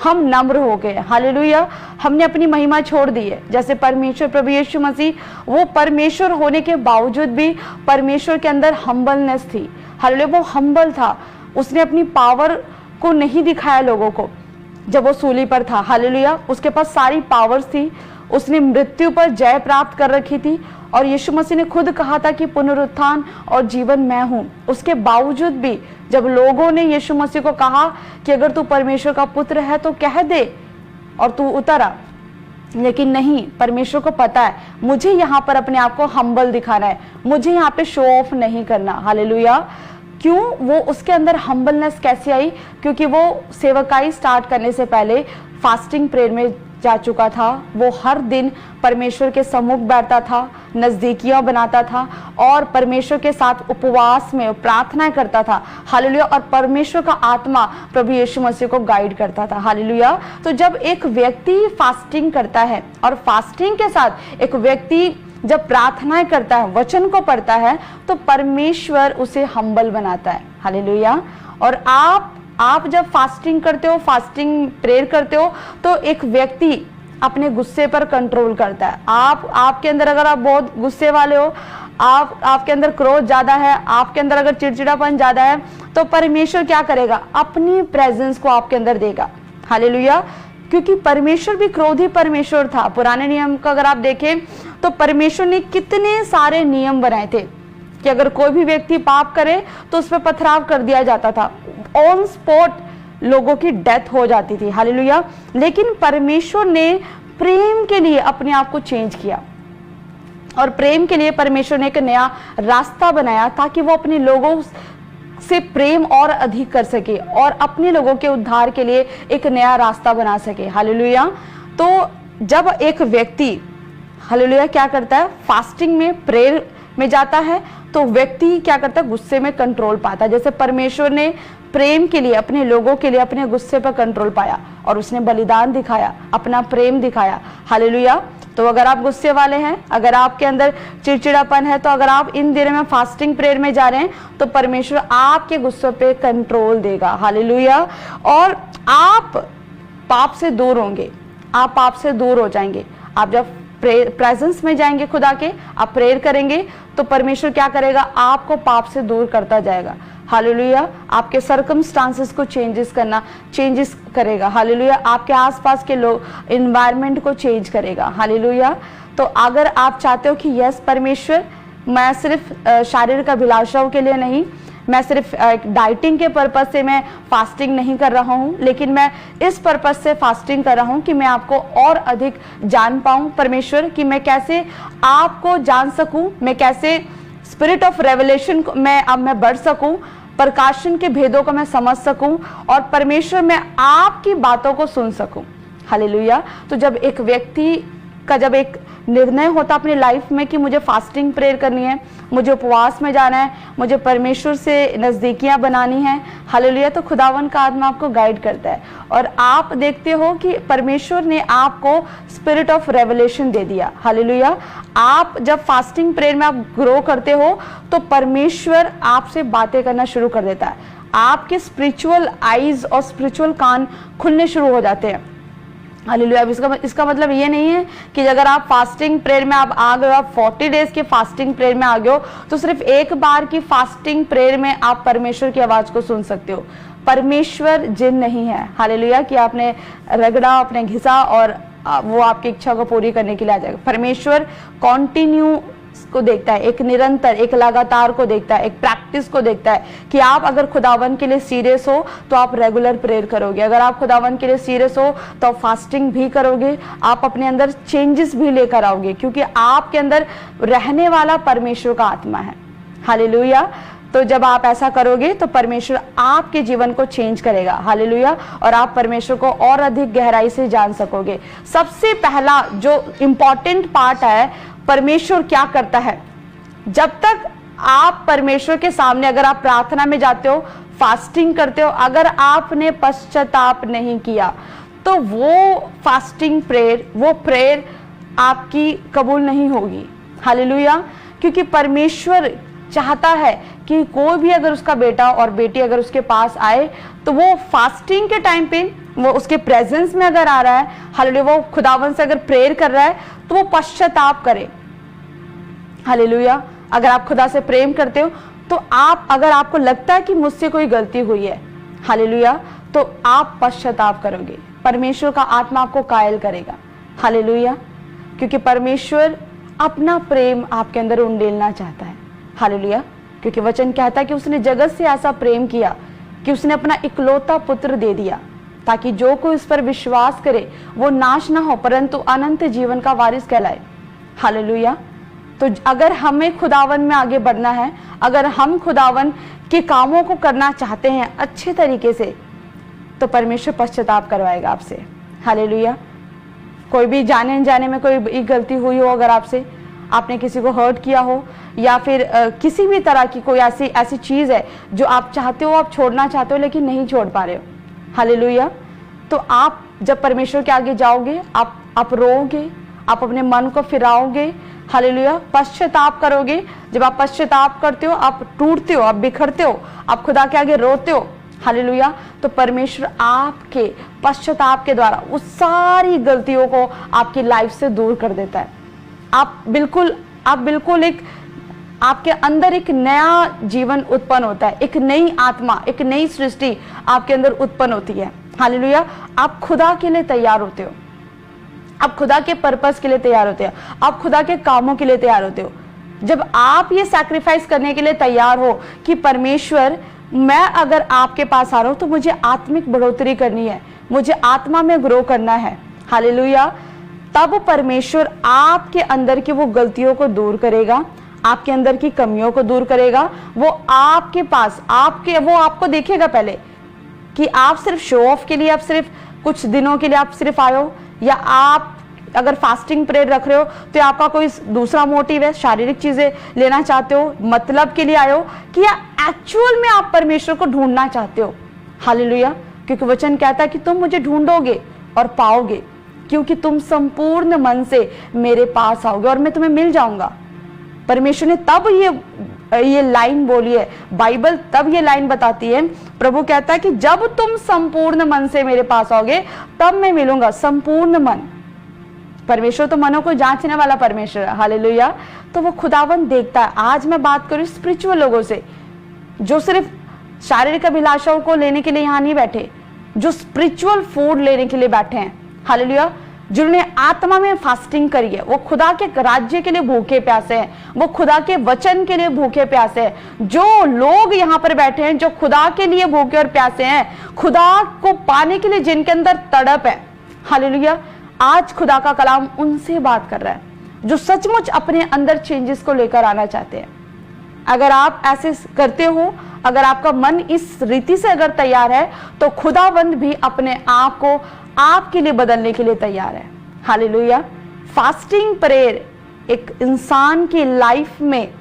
हम नम्र हो गए। हालेलुया। हमने अपनी महिमा छोड़ दी है। जैसे परमेश्वर प्रभु यीशु मसीह, वो परमेश्वर होने के बावजूद भी परमेश्वर के अंदर हम्बलनेस थी। हालेलुया। वो हम्बल था, उसने अपनी पावर को नहीं दिखाया लोगों को जब वो सूली पर था। हालेलुया। उसके पास सारी पावर्स थी, उसने मृत्यु पर जय प्राप्त कर रखी थी और यीशु मसीह ने खुद कहा था कि पुनरुत्थान और जीवन मैं हूं। उसके बावजूद भी जब लोगों ने यीशु मसीह को कहा कि अगर तू परमेश्वर का पुत्र है तो कह दे, और तू उतरा, लेकिन नहीं, परमेश्वर को पता है मुझे यहाँ पर अपने आप को हम्बल दिखाना है, मुझे यहाँ पे शो ऑफ नहीं करना। हालेलुया। क्यों? वो उसके अंदर हम्बलनेस कैसे आई? क्योंकि वो सेवकाई स्टार्ट करने से पहले फास्टिंग प्रेयर में जा चुका था। वो हर दिन परमेश्वर के सम्मुख बैठता था, नजदीकियां बनाता था और परमेश्वर के साथ उपवास में प्रार्थना करता था। हालेलुया। और परमेश्वर का आत्मा प्रभु यीशु मसीह को गाइड करता था। हालेलुया। तो जब एक व्यक्ति फास्टिंग करता है और फास्टिंग के साथ एक व्यक्ति जब प्रार्थनाएं करता है, वचन को पढ़ता है, तो परमेश्वर उसे हम्बल बनाता है। हालेलुया। और आप जब फास्टिंग करते हो, फास्टिंग प्रेयर करते हो, तो एक व्यक्ति अपने गुस्से पर कंट्रोल करता है। आपके अंदर अगर आप बहुत गुस्से वाले हो, आपके अंदर क्रोध ज्यादा है, आपके अंदर अगर चिड़चिड़ापन ज्यादा है, तो परमेश्वर क्या करेगा? अपनी प्रेजेंस को आपके अंदर देगा। हालेलुया। क्योंकि परमेश्वर भी क्रोधी परमेश्वर था। पुराने नियम का अगर आप देखें तो परमेश्वर ने कितने सारे नियम बनाए थे कि अगर कोई भी व्यक्ति पाप करे तो उस पर पथराव कर दिया जाता था, ऑन स्पॉट लोगों की डेथ हो जाती थी। हालेलुया। लेकिन परमेश्वर ने प्रेम के लिए अपने आप को चेंज किया और प्रेम के लिए परमेश्वर ने एक नया रास्ता बनाया ताकि वो अपने लोगों से प्रेम और अधिक कर सके और अपने लोगों के उद्धार के लिए एक नया रास्ता बना सके। हालेलुया। तो जब एक व्यक्ति, हालेलुया, क्या करता है? फास्टिंग में, प्रेयर में जाता है, तो व्यक्ति क्या करता है? गुस्से में कंट्रोल पाता है। जैसे परमेश्वर ने प्रेम के लिए, अपने लोगों के लिए अपने गुस्से पर कंट्रोल पाया और उसने बलिदान दिखाया, अपना प्रेम दिखाया। हालेलुया। तो अगर आप गुस्से वाले हैं, अगर आपके अंदर चिड़चिड़ापन है, तो अगर आप इन दिनों में फास्टिंग प्रेयर में जा रहे हैं तो परमेश्वर आपके गुस्से पे कंट्रोल देगा। हालेलुया। और आप पाप से दूर होंगे, आप पाप से दूर हो जाएंगे। आप जब प्रेजेंस में जाएंगे खुदा के, आप प्रेयर करेंगे तो परमेश्वर क्या करेगा, आपको पाप से दूर करता जाएगा। हालेलुया। आपके सर्कमस्टांसेस को चेंजेस करेगा। हालेलुया। आपके आसपास के लोग एनवायरनमेंट को चेंज करेगा। हालेलुया। तो अगर आप चाहते हो कि यस परमेश्वर, मैं सिर्फ शारीरिक अभिलाषाओं के लिए नहीं, मैं सिर्फ डाइटिंग के पर्पज से मैं फास्टिंग नहीं कर रहा हूँ, लेकिन मैं इस पर्पज से फास्टिंग कर रहा हूँ कि मैं आपको और अधिक जान पाऊँ परमेश्वर, कि मैं कैसे आपको जान सकूँ, मैं कैसे स्पिरिट ऑफ रेवलेशन में अब मैं बढ़ सकूँ, प्रकाशन के भेदों को मैं समझ सकूं और परमेश्वर में आपकी बातों को सुन सकूं। हालेलुया। तो जब एक व्यक्ति का जब एक निर्णय होता अपनी लाइफ में कि मुझे फास्टिंग प्रेयर करनी है, मुझे उपवास में जाना है, मुझे परमेश्वर से नज़दीकियां बनानी है, हालेलुया, तो खुदावन का आत्मा आपको गाइड करता है और आप देखते हो कि परमेश्वर ने आपको स्पिरिट ऑफ रेवलेशन दे दिया। हालेलुया। आप जब फास्टिंग प्रेयर में आप ग्रो करते हो तो परमेश्वर आपसे बातें करना शुरू कर देता है, आपके स्पिरिचुअल आईज और स्पिरिचुअल कान खुलने शुरू हो जाते हैं। हालेलुया। इसका मतलब ये नहीं है कि अगर आप फास्टिंग प्रेयर में आप आ गए, आप 40 डेज के फास्टिंग प्रेयर में आ गए हो तो सिर्फ एक बार की फास्टिंग प्रेयर में आप परमेश्वर की आवाज को सुन सकते हो। परमेश्वर जिन नहीं है, हालेलुया, कि आपने रगड़ा, आपने घिसा और वो आपकी इच्छा को पूरी करने के लिए आ जाएगा। परमेश्वर कॉन्टिन्यू को देखता है, एक निरंतर, एक लगातार को देखता है, एक प्रैक्टिस को देखता है कि आप अगर खुदावन के लिए सीरियस हो तो आप रेगुलर प्रेयर करोगे, अगर आप खुदावन के लिए सीरियस हो तो आप फास्टिंग भी करोगे, आप अपने अंदर चेंजेस भी लेकर आओगे, क्योंकि आपके अंदर रहने वाला परमेश्वर का आत्मा है। हालेलुया। तो जब आप ऐसा करोगे तो परमेश्वर आपके जीवन को चेंज करेगा। हालेलुया। और आप परमेश्वर को और अधिक गहराई से जान सकोगे। सबसे पहला जो इंपॉर्टेंट पार्ट है, परमेश्वर क्या करता है, जब तक आप परमेश्वर के सामने, अगर आप प्रार्थना में जाते हो, फास्टिंग करते हो, अगर आपने पश्चाताप नहीं किया तो वो फास्टिंग प्रेयर, वो प्रेयर आपकी कबूल नहीं होगी। हालेलुया। क्योंकि परमेश्वर चाहता है कि कोई भी अगर उसका बेटा और बेटी अगर उसके पास आए तो वो फास्टिंग के टाइम पे, वो उसके प्रेजेंस में अगर आ रहा है, हालेलुया, वो खुदावन से अगर प्रेयर कर रहा है तो वो पश्चाताप करे। हालेलुया। अगर आप खुदा से प्रेम करते हो तो आप, अगर आपको लगता है कि मुझसे कोई गलती हुई है, हालेलुया, तो आप पश्चाताप करोगे, परमेश्वर का आत्मा आपको कायल करेगा। हालेलुया। क्योंकि परमेश्वर अपना प्रेम आपके अंदर उंडेलना चाहता है। हालेलुया। क्योंकि वचन कहता है कि उसने जगत से ऐसा प्रेम किया कि उसने अपना इकलौता पुत्र दे दिया, ताकि जो कोई इस पर विश्वास करे वो नाश ना हो परंतु अनंत जीवन का वारिस कहलाए। हालेलुया। तो अगर हमें खुदावन में आगे बढ़ना है, अगर हम खुदावन के कामों को करना चाहते हैं अच्छे तरीके से, तो परमेश्वर पश्चाताप करवाएगा आपसे। हालेलुया। कोई भी जाने अनजाने में कोई गलती हुई हो, अगर आपसे, आपने किसी को हर्ट किया हो, या फिर किसी भी तरह की कोई ऐसी चीज है जो आप चाहते हो, आप छोड़ना चाहते हो लेकिन नहीं छोड़ पा रहे हो, हालेलुया, तो आप जब परमेश्वर के आगे जाओगे, आप रोओगे, आप अपने मन को फिराओगे, हालेलुया, पश्चाताप करोगे। जब आप पश्चाताप करते हो, आप टूटते हो, आप बिखरते हो, आप खुदा के आगे रोते हो, हालेलुया, तो परमेश्वर आपके पश्चाताप के द्वारा उस सारी गलतियों को आपकी लाइफ से दूर कर देता है। आप बिल्कुल एक, आपके अंदर एक नया जीवन उत्पन्न होता है, एक नई आत्मा, एक नई सृष्टि आपके अंदर उत्पन्न होती है। हालेलुया। आप खुदा के लिए तैयार होते हो, आप खुदा के पर्पस के लिए तैयार होते हो, आप खुदा के कामों के लिए तैयार होते हो। जब आप ये सैक्रिफाइस करने के लिए तैयार हो कि परमेश्वर, मैं अगर आपके पास आ रहा हूं तो मुझे आत्मिक बढ़ोतरी करनी है, मुझे आत्मा में ग्रो करना है, हालेलुया, तब परमेश्वर आपके अंदर की वो गलतियों को दूर करेगा, आपके अंदर की कमियों को दूर करेगा। वो आपके पास, वो आपको देखेगा पहले कि आप सिर्फ शो ऑफ के लिए, आप सिर्फ कुछ दिनों के लिए आप सिर्फ आयो, या आप अगर फास्टिंग प्रेयर रख रहे हो तो आपका कोई दूसरा मोटिव है, शारीरिक चीजें लेना चाहते हो, मतलब के लिए आए हो, कि या एक्चुअल में आप परमेश्वर को ढूंढना चाहते हो। हालेलुया। क्योंकि वचन कहता है कि तुम मुझे ढूंढोगे और पाओगे, क्योंकि तुम संपूर्ण मन से मेरे पास आओगे और मैं तुम्हें मिल जाऊंगा। परमेश्वर ने तब ये लाइन बोली है, बाइबल तब ये लाइन बताती है, प्रभु कहता है कि जब तुम संपूर्ण मन से मेरे पास आओगे तब मैं मिलूंगा। संपूर्ण मन, परमेश्वर तो मनों को जांचने वाला परमेश्वर है, हालेलुया। तो वो खुदावन देखता है। आज मैं बात करूं स्पिरिचुअल लोगों से, जो सिर्फ शारीरिक अभिलाषाओं को लेने के लिए यहाँ नहीं बैठे, जो स्पिरिचुअल फूड लेने के लिए बैठे हैं, हालेलुया। जिन्होंने आत्मा में फास्टिंग करी है, वो खुदा के राज्य के लिए भूखे प्यासे हैं, वो खुदा के वचन के लिए भूखे प्यासे हैं। जो लोग यहाँ पर बैठे हैं जो खुदा के लिए भूखे और प्यासे हैं, खुदा को पाने के लिए जिनके अंदर तड़प है, हालेलुया, आज खुदा का कलाम उनसे बात कर रहा है, जो सचमुच अपने अंदर चेंजेस को लेकर आना चाहते हैं। अगर आप ऐसे करते हो, अगर आपका मन इस रीति से अगर तैयार है, तो खुदावंद भी अपने आप को आपके लिए बदलने के लिए तैयार है, हालेलुया। फास्टिंग प्रेयर एक इंसान की लाइफ में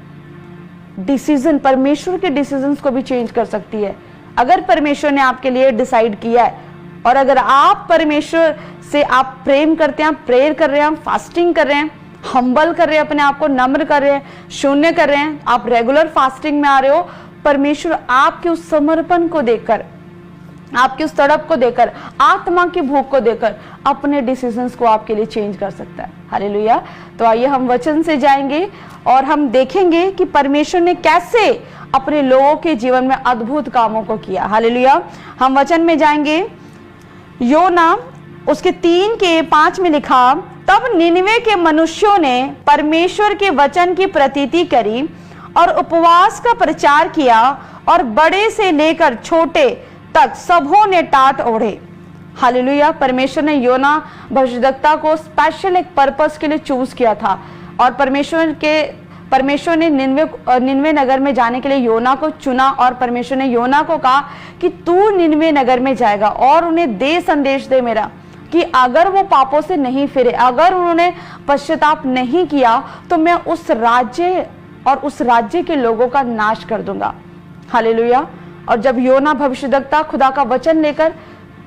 डिसीजन, परमेश्वर के डिसीजंस को भी चेंज कर सकती है। अगर परमेश्वर ने आपके लिए डिसाइड किया है और अगर आप परमेश्वर से आप प्रेम करते हैं, आप प्रेयर कर रहे हैं, आप फास्टिंग कर रहे हैं, हम्बल कर रहे हैं, अपने आप को नम्र कर रहे हैं, शून्य कर रहे हैं, आप रेगुलर फास्टिंग में आ रहे हो, परमेश्वर आपके उस समर्पण को देखकर, आपकी उस तड़प को देखकर, आत्मा की भूख को देखकर अपने डिसीजंस को आपके लिए चेंज कर सकता है, हालेलुया। तो आइए हम वचन से जाएंगे और हम देखेंगे कि परमेश्वर ने कैसे अपने लोगों के जीवन में अद्भुत कामों को किया, हालेलुया। हम वचन में जाएंगे, योना उसके 3:5 में लिखा, तब निनवे के मनुष्यों ने परमेश्वर के वचन की प्रतीति करी और उपवास का प्रचार किया और बड़े से लेकर छोटे तक सबों ने टाट ओढ़े, हालेलुया। परमेश्वर ने योना भविष्यद्वक्ता को स्पेशल एक पर्पस के लिए चूज किया था और परमेश्वर ने निनवे नगर में जाने के लिए योना को चुना और परमेश्वर ने योना को कहा कि तू निनवे नगर में जाएगा और उन्हें दे संदेश दे मेरा कि अगर वो पापों से नहीं फिरे, अगर उन्होंने पश्चाताप नहीं किया, तो मैं उस राज्य और उस राज्य के लोगों का नाश कर दूंगा, हालेलुया। और जब योना भविष्यद्वक्ता खुदा का वचन लेकर,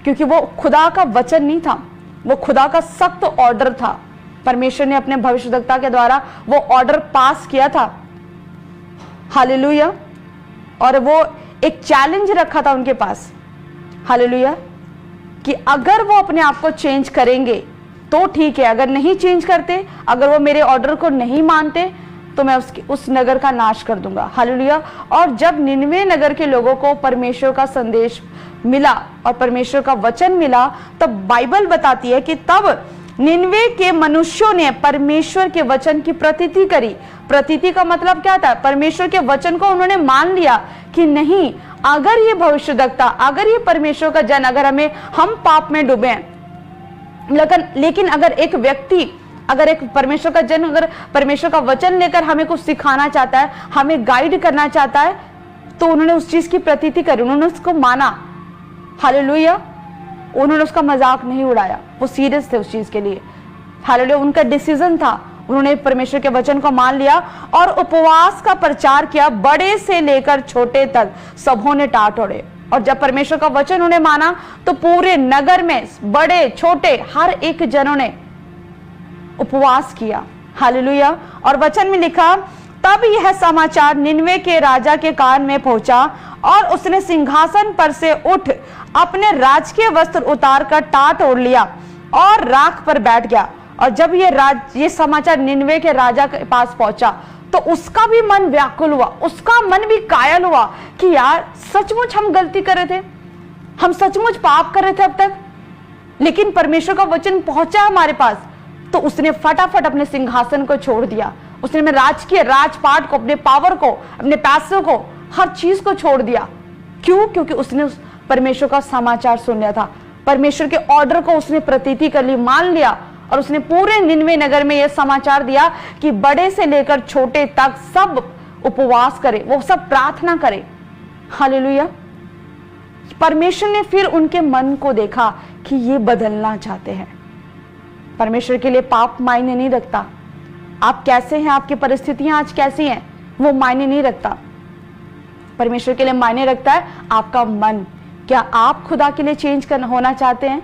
क्योंकि वो खुदा का वचन नहीं था, वो खुदा का सख्त ऑर्डर था, परमेश्वर ने अपने भविष्यद्वक्ता के द्वारा वो ऑर्डर पास किया था, हालेलुया। और वो एक चैलेंज रखा था उनके पास, हालेलुया, कि अगर वो अपने आप को चेंज करेंगे तो ठीक है, अगर नहीं चेंज करते, अगर वो मेरे ऑर्डर को नहीं मानते, तो मैं उस नगर का नाश कर दूंगा, हालेलुया। और जब निनवे नगर के लोगों को परमेश्वर का संदेश मिला और परमेश्वर का वचन मिला, तब बाइबल बताती है कि तब निनवे के मनुष्यों ने परमेश्वर के वचन की प्रतीति करी। प्रतीति का मतलब क्या था? परमेश्वर के वचन को उन्होंने मान लिया कि नहीं, अगर ये भविष्यद्वक्ता, अगर ये परमेश्वर का जन, अगर हम पाप में डूबे हैं, लेकिन अगर एक व्यक्ति, अगर एक परमेश्वर का जन, अगर परमेश्वर का वचन लेकर हमें कुछ सिखाना चाहता है, हमें गाइड करना चाहता है, तो उन्होंने उस चीज की प्रतीति करी, उन्होंने उसको माना, हालेलुया। उन्होंने उसका मजाक नहीं उड़ाया, वो सीरियस थे उस चीज के लिए, हालेलुया। उनका डिसीजन था, उन्होंने परमेश्वर के वचन को मान लिया और उपवास का प्रचार किया, बड़े से लेकर छोटे तक सबों ने टाट ओढ़े। और जब परमेश्वर का वचन उन्होंने माना, तो पूरे नगर में बड़े छोटे हर एक जनों ने उपवास किया, हालेलुया। और वचन में लिखा, तब यह समाचार निनवे के राजा के कान में पहुंचा और उसने सिंहासन पर से उठ अपने राजकीय वस्त्र उतार कर टाट ओढ़ लिया और राख पर बैठ गया। और जब ये समाचार निनवे के राजा के पास पहुंचा, तो उसका भी मन व्याकुल हुआ, उसका मन भी कायल हुआ कि यार सचमुच हम गलती कर रहे थे, हम सचमुच पाप कर रहे थे अब तक, लेकिन परमेश्वर का वचन पहुंचा हमारे पास। तो उसने फटाफट अपने सिंहासन को छोड़ दिया, उसने अपने राजकीय राजपाट को, अपने पावर को, अपने पैसों को, हर चीज को छोड़ दिया। क्यों? क्योंकि उसने परमेश्वर का समाचार सुन लिया था, परमेश्वर के ऑर्डर को उसने प्रतीति कर ली, मान लिया। और उसने पूरे निनवे नगर में यह समाचार दिया कि बड़े से लेकर छोटे तक सब उपवास करें, वो सब प्रार्थना करें, हालेलुया। परमेश्वर ने फिर उनके मन को देखा कि ये बदलना चाहते हैं। परमेश्वर के लिए पाप मायने नहीं रखता, आप कैसे हैं, आपकी परिस्थितियां आज कैसी हैं, वो मायने नहीं रखता। परमेश्वर के लिए मायने रखता है आपका मन। क्या आप खुदा के लिए चेंज होना चाहते हैं?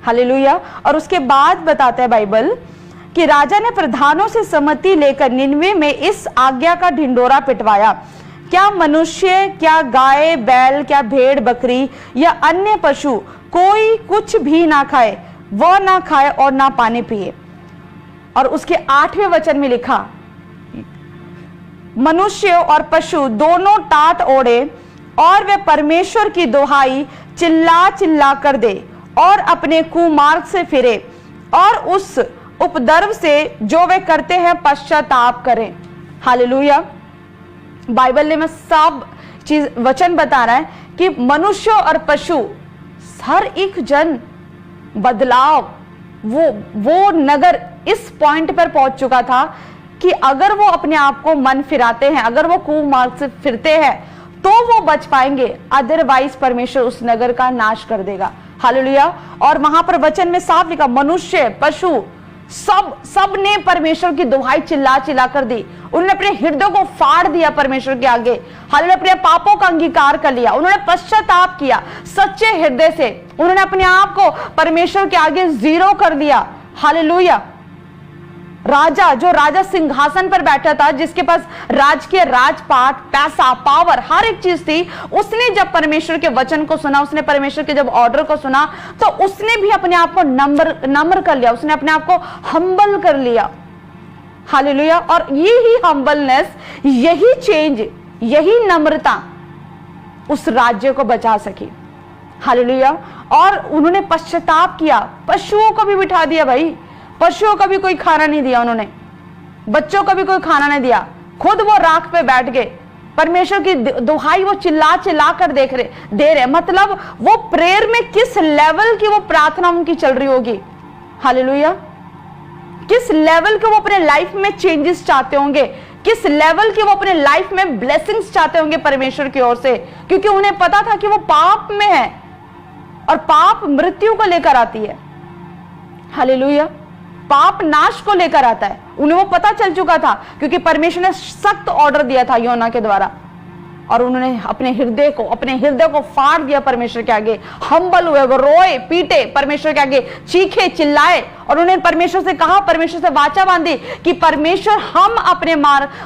हालेलुया। और उसके बाद बताता है बाइबल कि राजा ने प्रधानों से सम्मति लेकर निनवे में इस आज्ञा का ढिंडोरा पिटवाया, क्या मनुष्य, क्या गाय बैल, क्या भेड़ बकरी या अन्य पशु कोई कुछ भी ना खाए, वह ना खाए और ना पानी पिए। और उसके 8वें वचन में लिखा, मनुष्य और पशु दोनों टाट ओढ़े और वे परमेश्वर की दुहाई चिल्ला चिल्ला कर दे और अपने कुमार्ग से फिरे और उस उपद्रव से जो वे करते हैं पश्चाताप करें। हालेलुया। बाइबल ने में सब चीज वचन बता रहा है कि मनुष्य और पशु हर एक जन बदलाव, वो नगर इस पॉइंट पर पहुंच चुका था कि अगर वो अपने आप को मन फिराते हैं, अगर वो कुमार्ग से फिरते हैं तो वो बच पाएंगे, अदरवाइज परमेश्वर उस नगर का नाश कर देगा। हालेलुया। और वहां पर वचन में साफ लिखा, मनुष्य पशु सब ने परमेश्वर की दुहाई चिल्ला चिल्ला कर दी। उन्होंने अपने हृदय को फाड़ दिया परमेश्वर के आगे। हालेलुया। अपने पापों का अंगीकार कर लिया, उन्होंने पश्चाताप किया सच्चे हृदय से, उन्होंने अपने आप को परमेश्वर के आगे जीरो कर दिया। हालेलुया। राजा, जो राजा सिंहासन पर बैठा था, जिसके पास राजकीय राजपाट, पैसा, पावर, हर एक चीज थी, उसने जब परमेश्वर के वचन को सुना, उसने परमेश्वर के जब ऑर्डर को सुना, तो उसने भी अपने आप को नम्र कर लिया, उसने अपने आप को हम्बल कर लिया। हालेलुया। और यही हम्बलनेस, यही चेंज, यही नम्रता उस राज्य को बचा सकी। हालेलुया। और उन्होंने पश्चाताप किया, पशुओं को भी बिठा दिया भाई, पशुओं का भी कोई खाना नहीं दिया उन्होंने, बच्चों का भी कोई खाना नहीं दिया, खुद वो राख पे बैठ गए, परमेश्वर की दुहाई वो चिल्ला चिल्ला कर दे रहे। मतलब वो प्रेयर में किस लेवल की वो प्रार्थना उनकी चल रही होगी। हालेलुया। किस लेवल के वो अपने लाइफ में चेंजेस चाहते होंगे, किस लेवल की वो अपने लाइफ में ब्लेसिंग्स चाहते होंगे परमेश्वर की ओर से, क्योंकि उन्हें पता था कि वो पाप में है और पाप मृत्यु को लेकर आती है। हालेलुया। पाप नाश को लेकर आता है, उन्हें वो पता चल चुका था, क्योंकि परमेश्वर ने सख्त ऑर्डर दिया था योना के द्वारा। और उन्होंने अपने हृदय को फाड़ दिया परमेश्वर के आगे, हम्बल हुए, वो रोए पीटे परमेश्वर के आगे, चीखे चिल्लाए, और उन्होंने परमेश्वर से कहा, परमेश्वर से वाचा बांधी कि परमेश्वर हम अपने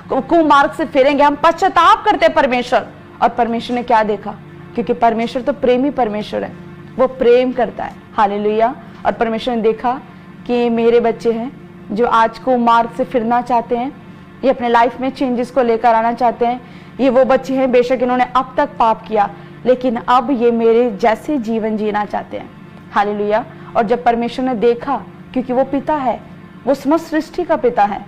कुमार्ग से फिरेंगे, हम पश्चाताप करते परमेश्वर। और परमेश्वर ने क्या देखा, क्योंकि परमेश्वर तो प्रेमी परमेश्वर है, वो प्रेम करता है। हालेलुया। और परमेश्वर ने देखा कि मेरे बच्चे हैं जो आज को मार्ग से फिरना चाहते हैं, ये अपने लाइफ में चेंजेस को लेकर आना चाहते हैं, ये वो बच्चे हैं, बेशक इन्होंने अब तक पाप किया, लेकिन अब ये मेरे जैसे जीवन जीना चाहते हैं। हालेलुया। और जब परमेश्वर ने देखा, क्योंकि वो पिता है, वो समस्त सृष्टि का पिता है।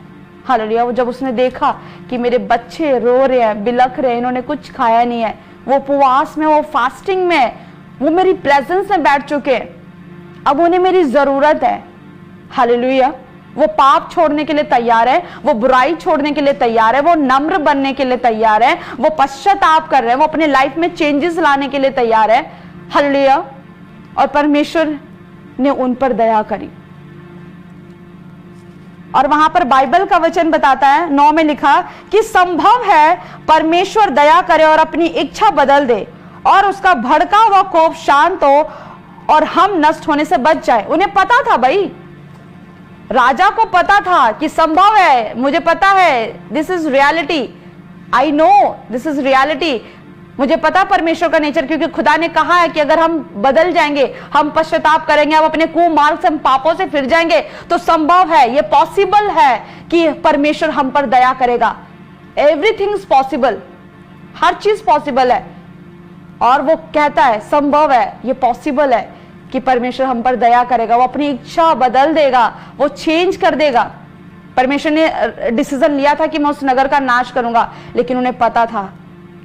हालेलुया। वो जब उसने देखा कि मेरे बच्चे रो रहे हैं, बिलख रहे हैं, इन्होंने कुछ खाया नहीं है, वो उपवास में, वो फास्टिंग में, वो मेरी प्रेजेंस में बैठ चुके हैं, अब उन्हें मेरी जरूरत है। हालेलुया। वो पाप छोड़ने के लिए तैयार है, वो बुराई छोड़ने के लिए तैयार है, वो नम्र बनने के लिए तैयार है, वो पश्चाताप कर रहे हैं, वो अपने लाइफ में चेंजेस लाने के लिए तैयार है। हालेलुया। और परमेश्वर ने उन पर दया करी। और वहां पर बाइबल का वचन बताता है, 9 में लिखा कि संभव है परमेश्वर दया करे और अपनी इच्छा बदल दे और उसका भड़का हुआ कोप शांत हो और हम नष्ट होने से बच जाए। उन्हें पता था भाई, राजा को पता था कि संभव है, मुझे पता है, this is reality, I know this is reality, मुझे पता परमेश्वर का नेचर, क्योंकि खुदा ने कहा है कि अगर हम बदल जाएंगे, हम पश्चाताप करेंगे, हम अपने कुमार्ग से, हम पापों से फिर जाएंगे, तो संभव है, ये पॉसिबल है कि परमेश्वर हम पर दया करेगा। एवरीथिंग इज पॉसिबल, हर चीज पॉसिबल है। और वो कहता है संभव है, ये पॉसिबल है कि परमेश्वर हम पर दया करेगा, वो अपनी इच्छा बदल देगा, वो चेंज कर देगा। परमेश्वर ने डिसीजन लिया था कि मैं उस नगर का नाश करूंगा, लेकिन उन्हें पता था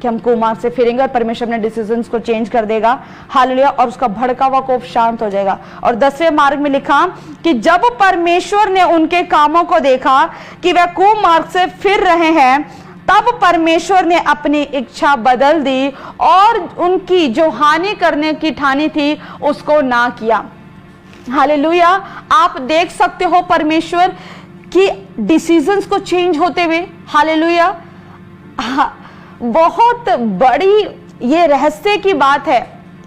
कि हम कुमार्ग से फिरेंगे और परमेश्वर ने डिसीजंस को चेंज कर देगा। हालेलुया। और उसका भड़का हुआ कोप शांत हो जाएगा। और 10वें मार्ग में लिखा कि जब परमेश्वर ने उनके कामों को देखा कि वे कुमार्ग से फिर रहे हैं, तब परमेश्वर ने अपनी इच्छा बदल दी और उनकी जो हानि करने की ठानी थी उसको ना किया। हालेलुया। आप देख सकते हो परमेश्वर की डिसीजंस को चेंज होते हुए। हालेलुया। बहुत बड़ी ये रहस्य की बात है।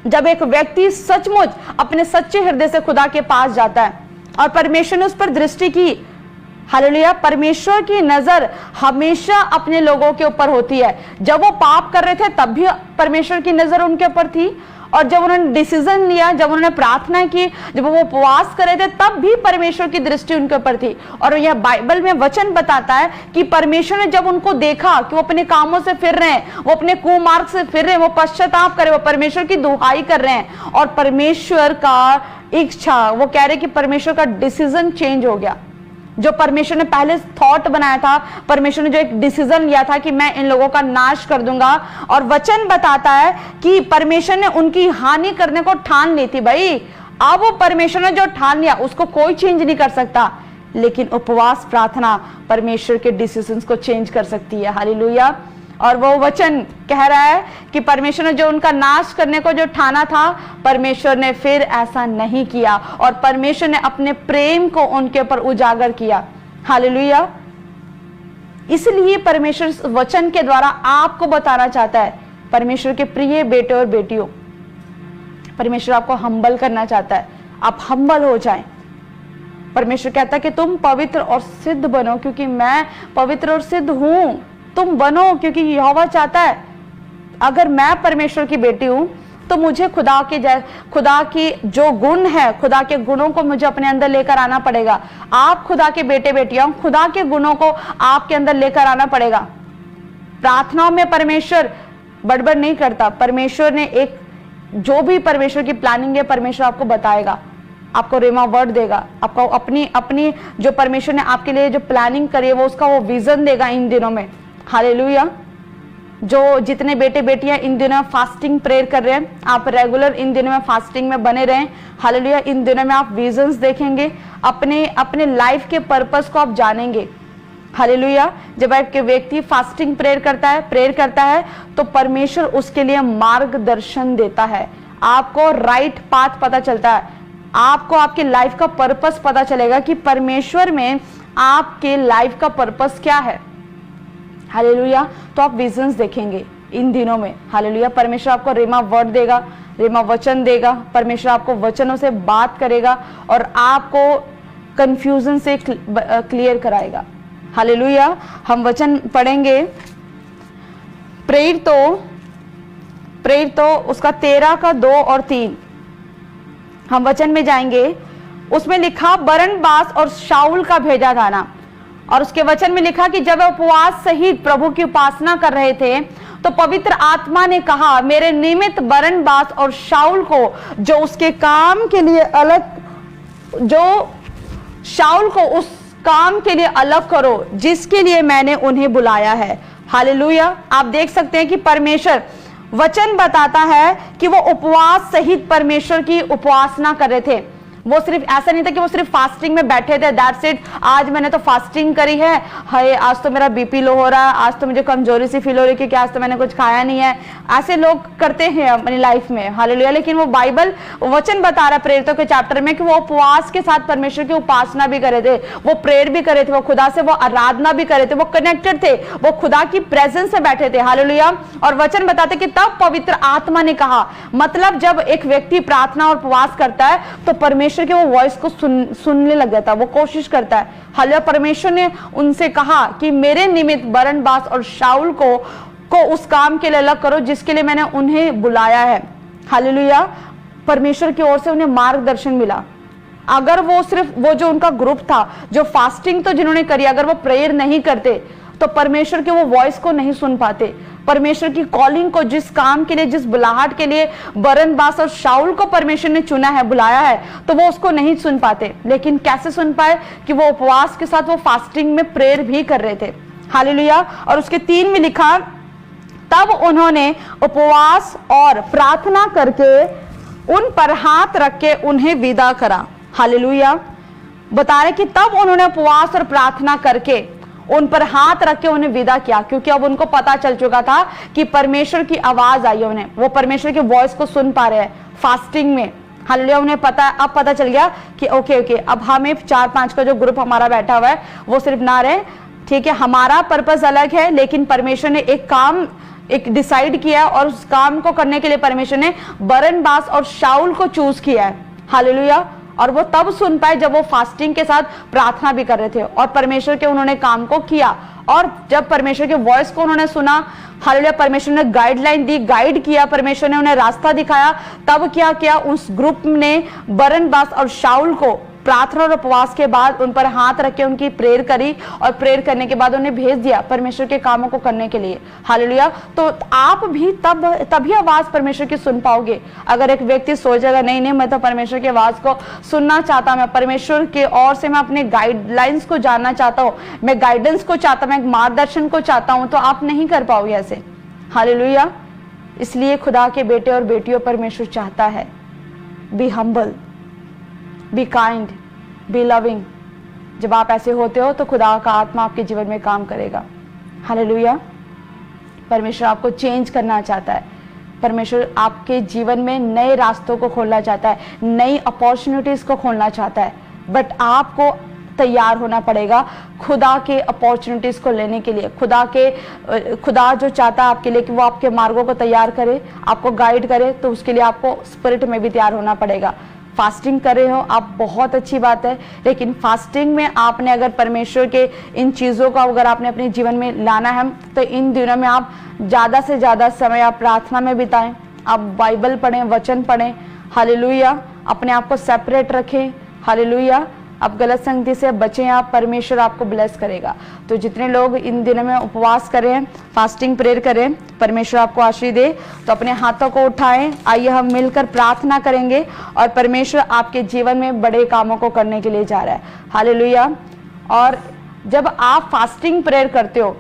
जब एक व्यक्ति सचमुच अपने सच्चे हृदय से खुदा के पास जाता है और परमेश्वर ने उस पर दृष्टि की, हालेलुया, परमेश्वर की नजर हमेशा अपने लोगों के ऊपर होती है। जब वो पाप कर रहे थे तब भी परमेश्वर की नजर उनके ऊपर थी, और जब उन्होंने डिसीजन लिया, जब उन्होंने प्रार्थना की, जब वो उपवास कर रहे थे, तब भी परमेश्वर की दृष्टि उनके ऊपर थी। और यह बाइबल में वचन बताता है कि परमेश्वर ने जब उनको देखा कि वो अपने कामों से फिर रहे हैं, वो अपने कुमार्ग से फिर रहे हैं, वो पश्चाताप कर रहे हैं, वो परमेश्वर की दुहाई कर रहे हैं, और परमेश्वर का इच्छा, वो कह रहे कि परमेश्वर का डिसीजन चेंज हो गया। जो परमेश्वर ने पहले थॉट बनाया था, परमेश्वर ने जो एक डिसीजन लिया था कि मैं इन लोगों का नाश कर दूंगा, और वचन बताता है कि परमेश्वर ने उनकी हानि करने को ठान ली थी। भाई अब वो परमेश्वर ने जो ठान लिया उसको कोई चेंज नहीं कर सकता, लेकिन उपवास प्रार्थना परमेश्वर के डिसीजंस को चेंज कर सकती है। हालेलुया। और वो वचन कह रहा है कि परमेश्वर ने जो उनका नाश करने को जो ठाना था, परमेश्वर ने फिर ऐसा नहीं किया, और परमेश्वर ने अपने प्रेम को उनके ऊपर उजागर किया। हालेलुया। इसलिए परमेश्वर इस वचन के द्वारा आपको बताना चाहता है, परमेश्वर के प्रिय बेटे और बेटियों, परमेश्वर आपको हम्बल करना चाहता है, आप हम्बल हो जाएं। परमेश्वर कहता है कि तुम पवित्र और सिद्ध बनो, क्योंकि मैं पवित्र और सिद्ध हूं। तुम बनो क्योंकि यहोवा चाहता है। अगर मैं परमेश्वर की बेटी हूं तो मुझे खुदा की जो गुण है, खुदा के गुणों को मुझे अपने अंदर लेकर आना पड़ेगा। आप खुदा के बेटे बेटियां, खुदा के गुणों को आपके अंदर लेकर आना पड़ेगा। प्रार्थनाओं में परमेश्वर बड़बड़ नहीं करता। परमेश्वर ने एक जो भी परमेश्वर की प्लानिंग है, परमेश्वर आपको बताएगा, आपको रेमा वर्ड देगा, आपको अपनी जो परमेश्वर ने आपके लिए जो प्लानिंग करी है वो उसका वो विजन देगा इन दिनों में। हालेलुया। जो जितने बेटे बेटियां इन दिनों फास्टिंग प्रेयर कर रहे हैं, आप रेगुलर इन दिनों में फास्टिंग में बने रहें। हालेलुया। इन दिनों में आप विजन्स देखेंगे, अपने लाइफ के पर्पस को आप जानेंगे। हालेलुया। जब एक व्यक्ति फास्टिंग प्रेयर करता है तो परमेश्वर उसके लिए मार्गदर्शन देता है। आपको राइट पाथ पता चलता है, आपको आपके लाइफ का पर्पस पता चलेगा कि परमेश्वर में आपके लाइफ का पर्पस क्या है। हालेलुया। तो आप विजन्स देखेंगे इन दिनों में। हालेलुया। परमेश्वर आपको रेमा वर्ड देगा, रेमा वचन देगा। परमेश्वर आपको वचनों से बात करेगा और आपको कंफ्यूजन से क्लियर कराएगा। हालेलुया। हम वचन पढ़ेंगे, प्रेरित तो उसका 13 का 2 और 3 हम वचन में जाएंगे। उसमें लिखा बरनबास और शाऊल का भेजा जाना, और उसके वचन में लिखा कि जब वे उपवास सहित प्रभु की उपासना कर रहे थे तो पवित्र आत्मा ने कहा, मेरे निमित्त बरनबास और शाऊल को जो उसके काम के लिए उस काम के लिए अलग करो जिसके लिए मैंने उन्हें बुलाया है। हालेलुया। आप देख सकते हैं कि परमेश्वर वचन बताता है कि वो उपवास सहित परमेश्वर की उपासना कर रहे थे। वो सिर्फ ऐसा नहीं था कि वो सिर्फ फास्टिंग में बैठे थे, दैट्स इट, आज मैंने तो फास्टिंग करी है, हाय आज तो मेरा बीपी लो हो रहा है, आज तो मुझे कमजोरी सी फील हो रही है क्योंकि आज तो मैंने कुछ खाया नहीं है। ऐसे लोग करते हैं अपनी लाइफ में। हालेलुया। लेकिन वो बाइबल वचन बता रहा है प्रेरितों के चैप्टर में कि वो उपवास के साथ परमेश्वर की उपासना भी करे थे, वो प्रेयर भी करे थे, वो खुदा से वो आराधना भी करे थे, वो कनेक्टेड थे, वो खुदा की प्रेजेंस में बैठे थे। हालेलुया। और वचन बताते कि तब पवित्र आत्मा ने कहा, मतलब जब एक व्यक्ति प्रार्थना और उपवास करता है तो परमेश्वर के वो वॉइस को सुनने लग जाता है, वो कोशिश करता है। हालेलुया। परमेश्वर ने उनसे कहा कि मेरे निमित्त बरनबास और शाऊल को उस काम के लिए अलग करो जिसके लिए मैंने उन्हें बुलाया है। हालेलुया। परमेश्वर की ओर से उन्हें मार्गदर्शन मिला। अगर वो सिर्फ वो जो उनका ग्रुप था, जो फास्टिंग तो जिन्होंने करी, अगर वो प्रेयर नहीं करते तो परमेश्वर के वो वॉइस को नहीं सुन पाते। परमेश्वर की कॉलिंग को, जिस काम के लिए, जिस बुलाहट के लिए बरनबास और शाऊल को परमेश्वर ने चुना है, बुलाया है, तो वो उसको नहीं सुन पाते। लेकिन कैसे सुन पाए? कि वो उपवास के साथ वो फास्टिंग में प्रेयर भी कर रहे थे। हालेलुया। और उसके 3 में लिखा, तब उन्होंने उपवास और प्रार्थना करके उन पर हाथ रख के उन्हें विदा करा। हालेलुया। बता रहे कि तब उन्होंने उपवास और प्रार्थना करके उन पर हाथ रख के उन्हें विदा किया, क्योंकि अब उनको पता चल चुका था कि परमेश्वर की आवाज आई है उन्हें, वो परमेश्वर की वॉइस को सुन पा रहे हैं फास्टिंग में। हालेलुया। उन्हें अब पता चल गया कि ओके अब हमें 4-5 का जो ग्रुप हमारा बैठा हुआ है वो सिर्फ ना रहे, ठीक है, हमारा पर्पस अलग है, लेकिन परमेश्वर ने एक काम एक डिसाइड किया है और उस काम को करने के लिए परमेश्वर ने बरनबास और शाऊल को चूज किया है। हालेलुया। और वो तब सुन पाए जब वो फास्टिंग के साथ प्रार्थना भी कर रहे थे और परमेश्वर के उन्होंने काम को किया। और जब परमेश्वर के वॉइस को उन्होंने सुना, हालेलुया, परमेश्वर ने गाइडलाइन दी, गाइड किया, परमेश्वर ने उन्हें रास्ता दिखाया, तब क्या किया, उस ग्रुप ने बरनबास और शाऊल को प्रार्थना और उपवास के बाद उन पर हाथ रख के उनकी प्रेयर करी और प्रेयर करने के बाद उन्हें भेज दिया परमेश्वर के कामों को करने के लिए। हालेलुया। तो आप भी तभी आवाज परमेश्वर की सुन पाओगे। अगर एक व्यक्ति सोचेगा नहीं नहीं मैं तो परमेश्वर की आवाज को सुनना चाहता, मैं परमेश्वर के ओर से मैं अपने गाइडलाइंस को जानना चाहता हूँ, मैं गाइडेंस को चाहता हूँ, मैं मार्गदर्शन को चाहता हूँ, तो आप नहीं कर पाओगे ऐसे। हालेलुया। इसलिए खुदा के बेटे और बेटियों परमेश्वर चाहता है, be humble, be kind, B loving. जब आप ऐसे होते हो तो खुदा का आत्मा आपके जीवन में काम करेगा। हालेलुया। परमेश्वर आपको चेंज करना चाहता है। परमेश्वर आपके जीवन में नए रास्तों को खोलना चाहता है, नई अपॉर्चुनिटीज को खोलना चाहता है, बट आपको तैयार होना पड़ेगा खुदा के अपॉर्चुनिटीज को लेने के लिए। खुदा जो चाहता है आपके लिए कि वो आपके मार्गों को तैयार करे, आपको गाइड करे, तो उसके लिए आपको स्पिरिट में भी तैयार होना पड़ेगा। फास्टिंग कर रहे हो आप, बहुत अच्छी बात है, लेकिन फास्टिंग में आपने अगर परमेश्वर के इन चीज़ों को अगर आपने अपने जीवन में लाना है तो इन दिनों में आप ज़्यादा से ज़्यादा समय आप प्रार्थना में बिताएं, आप बाइबल पढ़ें, वचन पढ़ें। हालेलुया। अपने आप को सेपरेट रखें। हालेलुया। आप गलत संगति से बचें, आप, परमेश्वर आपको ब्लेस करेगा। तो जितने लोग इन दिनों में उपवास करें, फास्टिंग प्रेयर करें, परमेश्वर आपको आशीष दे, तो अपने हाथों को उठाएं। आइए हम मिलकर प्रार्थना करेंगे और परमेश्वर आपके जीवन में बड़े कामों को करने के लिए जा रहा है। हालेलुया। और जब आप फास्टिंग प्रेयर करते हो,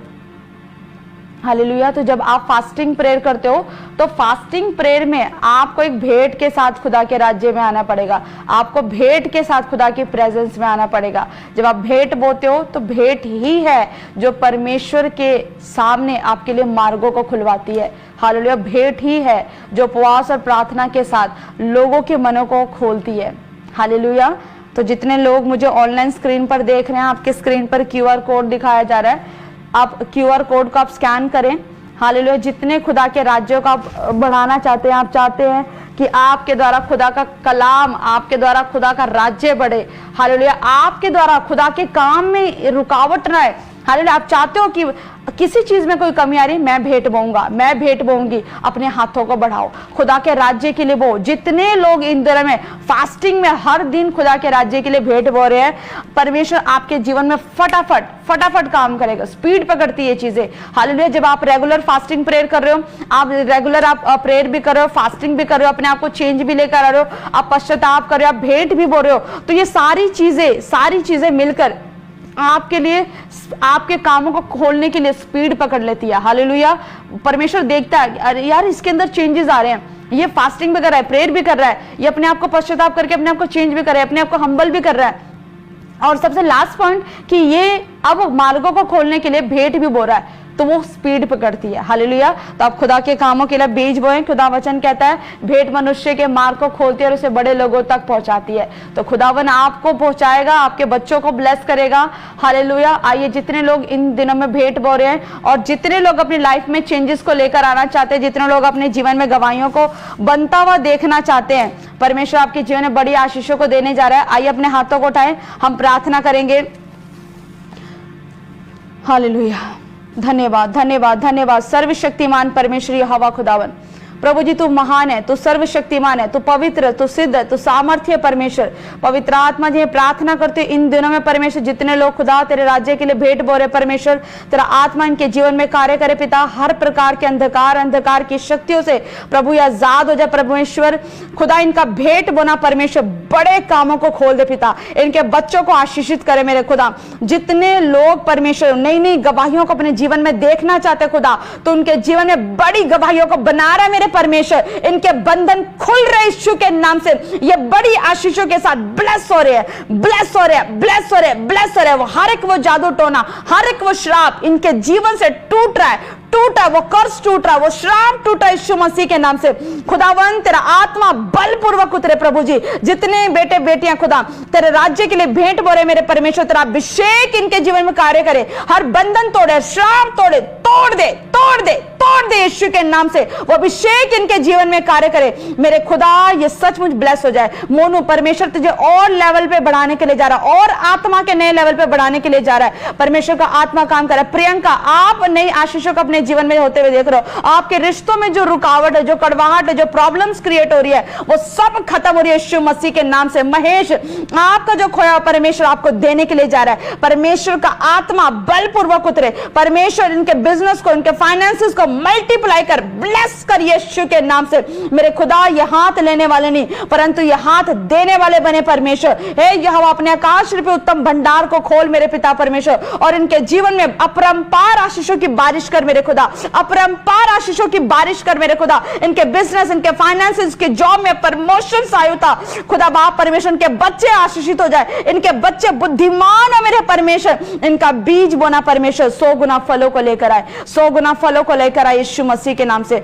हालेलुया, तो जब आप फास्टिंग प्रेयर करते हो तो फास्टिंग प्रेयर में आपको एक भेंट के साथ खुदा के राज्य में आना पड़ेगा। आपको भेंट के साथ खुदा की प्रेजेंस में आना पड़ेगा। जब आप भेंट बोते हो तो भेंट ही है जो परमेश्वर के सामने आपके लिए मार्गों को खुलवाती है। हालेलुया। भेंट ही है जो उपवास और प्रार्थना के साथ लोगों के मनों को खोलती है। हालेलुया। तो जितने लोग मुझे ऑनलाइन स्क्रीन पर देख रहे हैं, आपके स्क्रीन पर QR कोड दिखाया जा रहा है, आप QR कोड को आप स्कैन करें। हालेलुया। जितने खुदा के राज्यों का आप बढ़ाना चाहते हैं, आप चाहते हैं कि आपके द्वारा खुदा का कलाम, आपके द्वारा खुदा का राज्य बढ़े। हालेलुया। आपके द्वारा खुदा के काम में रुकावट ना आए। हालेलुया। आप चाहते हो कि किसी चीज में कोई कमी आ रही, मैं भेंट बोऊंगा, मैं भेंट बोऊंगी, अपने हाथों को बढ़ाओ, खुदा के राज्य के लिए बो। जितने लोग इन दिनों में फास्टिंग में हर दिन खुदा के राज्य के लिए भेंट बो रहे हैं, परमेश्वर आपके जीवन में फटाफट काम करेगा। स्पीड पकड़ती है चीजें। हालेलुया। जब आप रेगुलर फास्टिंग प्रेयर कर रहे हो, आप रेगुलर आप प्रेयर भी कर रहे हो, फास्टिंग भी कर रहे हो, अपने आप को चेंज भी लेकर आ रहे हो, आप पश्चाताप कर रहे हो, आप भेंट भी बो रहे हो, तो ये सारी चीजें मिलकर आपके लिए, आपके कामों को खोलने के लिए स्पीड पकड़ लेती है। हालेलुया। परमेश्वर देखता है, अरे यार इसके अंदर चेंजेस आ रहे हैं, ये फास्टिंग भी कर रहा है, प्रेयर भी कर रहा है, ये अपने आप को पश्चाताप करके अपने आप को चेंज भी कर रहा है, अपने आप को हम्बल भी कर रहा है। और सबसे लास्ट पॉइंट कि ये अब मार्गों को खोलने के लिए भेंट भी बो रहा है, तो वो स्पीड पकड़ती है। हालेलुया। तो आप खुदा के कामों के लिए बीज बोएं। खुदा वचन कहता है भेंट मनुष्य के मार्ग को खोलती है और उसे बड़े लोगों तक पहुंचाती है। तो खुदावन आपको पहुंचाएगा, आपके बच्चों को ब्लेस करेगा। हालेलुया। आइए जितने लोग इन दिनों में भेंट बो रहे हैं और जितने लोग अपनी लाइफ में चेंजेस को लेकर आना चाहते हैं, जितने लोग अपने जीवन में गवाहियों को बनता हुआ देखना चाहते हैं, परमेश्वर आपके जीवन में बड़ी आशीषों को देने जा रहा है। आइए अपने हाथों को उठाएं, हम प्रार्थना करेंगे। हालेलुया। धन्यवाद धन्यवाद धन्यवाद सर्वशक्तिमान परमेश्वर यहोवा खुदावन, प्रभु जी तू महान है, तू सर्वशक्तिमान है, तू पवित्र, तू सिद्ध है, तू सामर्थ्य परमेश्वर। पवित्र आत्मा जी प्रार्थना करते इन दिनों में परमेश्वर जितने लोग खुदा तेरे राज्य के लिए भेंट बो रहे, परमेश्वर तेरा आत्मा इनके जीवन में कार्य करे पिता। हर प्रकार के अंधकार की शक्तियों से प्रभु ये आजाद हो जाए परमेश्वर। खुदा इनका भेंट बोना परमेश्वर बड़े कामों को खोल दे पिता, इनके बच्चों को आशीषित करे मेरे खुदा। जितने लोग परमेश्वर नई नई गवाहियों को अपने जीवन में देखना चाहते खुदा, तो उनके जीवन में बड़ी गवाहियों को बना रहा है मेरे परमेश्वर। इनके बंधन खुल रहे यीशु के नाम से, ये बड़ी आशीषों के साथ ब्लेस हो रहे हैं, ब्लेस हो रहे हैं, ब्लेस हो रहे हैं, ब्लेस हो रहे हैं। वो हर एक वो जादू टोना, हर एक वो श्राप इनके जीवन से टूट रहा है, वो कर्ज टूट रहा, वो श्राप टूटा यीशु मसीह के नाम से। खुदावन तेरा आत्मा बलपूर्वक उतरे प्रभु जी। जितने बेटे बेटियां खुदा तेरे राज्य के लिए भेंट बोरे मेरे परमेश्वर, तेरा अभिषेक इनके जीवन में कार्य करे, हर बंधन तोड़े, श्राप तोड़े, तोड़ दे तोड़ दे यीशु के नाम से। वो अभिषेक इनके जीवन में कार्य करे। मेरे खुदा ये सचमुच ब्लेस हो जाए। मोनू, परमेश्वर तुझे और लेवल पे बढ़ाने के लिए जा रहा है, और आत्मा के नए लेवल पे बढ़ाने के लिए जा रहा है। परमेश्वर का आत्मा काम कर रहा है। प्रियंका, आप नई आशीषों को अपने जीवन में होते हुए देख रहे हो। आपके रिश्तों में जो रुकावट है, जो कड़वाहट है, जो प्रॉब्लम्स क्रिएट हो रही है, वो सब खत्म हो रही है यीशु मसीह के नाम से। महेश, आपका जो खोया परमेश्वर आपको देने के लिए जा रहा है। परमेश्वर का आत्मा बलपूर्वक उतरे। परमेश्वर इनके बिजनेस को, इनके फाइनेंसेस को मल्टीप्लाई कर, ब्लेस कर यीशु के नाम से। मेरे खुदा ये हाथ लेने वाले नहीं, परंतु ये हाथ देने वाले बने परमेश्वर। हे यहोवा, अपने आकाश रूपी उत्तम भंडार को खोल मेरे पिता परमेश्वर, और इनके जीवन में अपरंपार आशीषों की बारिश कर मेरे खुदा। अपरंपार आशीषों की बारिश कर मेरे खुदा। इनके बिजनेस, इनके फाइनेंसेस, के जॉब में प्रमोशन आयुता खुदा बाप परमेश्वर। इनके बच्चे आशीषित हो जाए, इनके बच्चे बुद्धिमान हो मेरे परमेश्वर। इनका बीज बोना परमेश्वर 100 गुना फलों को लेकर आए, 100 गुना फलों को लेकर आए यीशु मसीह के नाम से।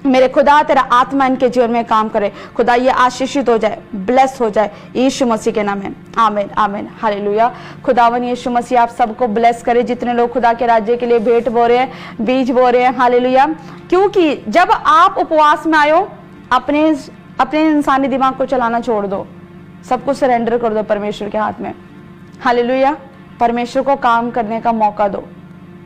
मेरे खुदा तेरा आत्मा इनके जीवन में काम करे। खुदा ये आशीषित हो जाए, ब्लेस हो जाए यीशु मसीह के नाम में। आमीन, आमीन, हालेलुया। खुदावन यीशु मसीह आप सबको ब्लेस करे। जितने लोग खुदा के राज्य के लिए भेंट बो रहे हैं, बीज बो रहे हैं, हालेलुया। क्योंकि जब आप उपवास में आयो, अपने इंसानी दिमाग को चलाना छोड़ दो, सब कुछ सरेंडर कर दो परमेश्वर के हाथ में। हालेलुया। परमेश्वर को काम करने का मौका दो।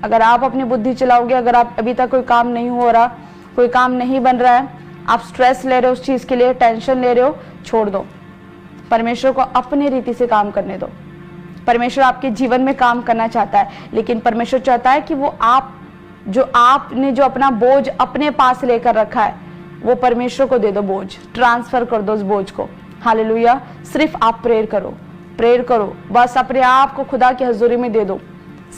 अगर आप अपनी बुद्धि चलाओगे, अगर आप अभी तक कोई काम नहीं हो रहा, कोई काम नहीं बन रहा है, आप स्ट्रेस ले रहे हो उस चीज के लिए, टेंशन ले रहे हो, छोड़ दो। परमेश्वर को अपनी रीति से काम करने दो। परमेश्वर आपके जीवन में काम करना चाहता है, लेकिन परमेश्वर चाहता है कि वो आपने जो अपना बोझ अपने पास लेकर रखा है, वो परमेश्वर को दे दो। बोझ ट्रांसफर कर दो उस बोझ को। हालेलुया। सिर्फ आप प्रेयर करो, प्रेयर करो, बस अपने आप को खुदा की हजूरी में दे दो।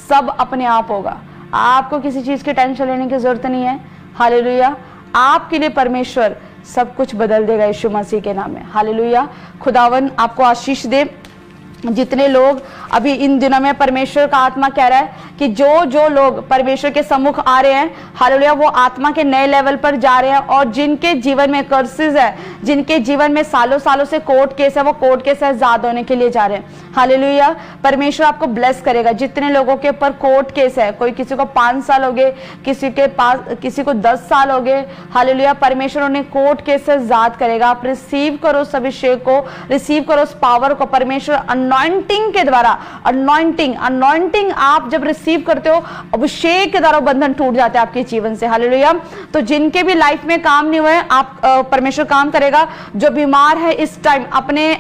सब अपने आप होगा। आपको किसी चीज की टेंशन लेने की जरूरत नहीं है। हालेलुया। आपके लिए परमेश्वर सब कुछ बदल देगा यीशु मसीह के नाम में। हालेलुया। खुदावन आपको आशीष दे। जितने लोग अभी इन दिनों में परमेश्वर का आत्मा कह रहा है कि जो लोग परमेश्वर के सम्मुख आ रहे हैं, हालेलुया, वो आत्मा के नए लेवल पर जा रहे हैं। और जिनके जीवन में कर्सेस है, जिनके जीवन में सालों सालों से कोर्ट केस है, वो कोर्ट केस आजाद होने के लिए जा रहे हैं। हालेलुया। परमेश्वर आपको ब्लेस करेगा। जितने लोगों के ऊपर कोर्ट केस है, कोई किसी को 5 साल हो गए, किसी को 10 साल हो गए, हालेलुया, परमेश्वर उन्हें कोर्ट केस से आजाद करेगा। आप रिसीव करो उस अभिषेक को, रिसीव करो उस पावर को। परमेश्वर अनॉइंटिंग के द्वारा, अनॉइंटिंग आप जब रिसीव करते हो, अभिषेक के द्वारा बंधन टूट जाते हैं आपके जीवन से। हालेलुया। तो जिनके भी लाइफ में काम नहीं हुए, आप परमेश्वर काम करेगा। जो बीमार है इस टाइम,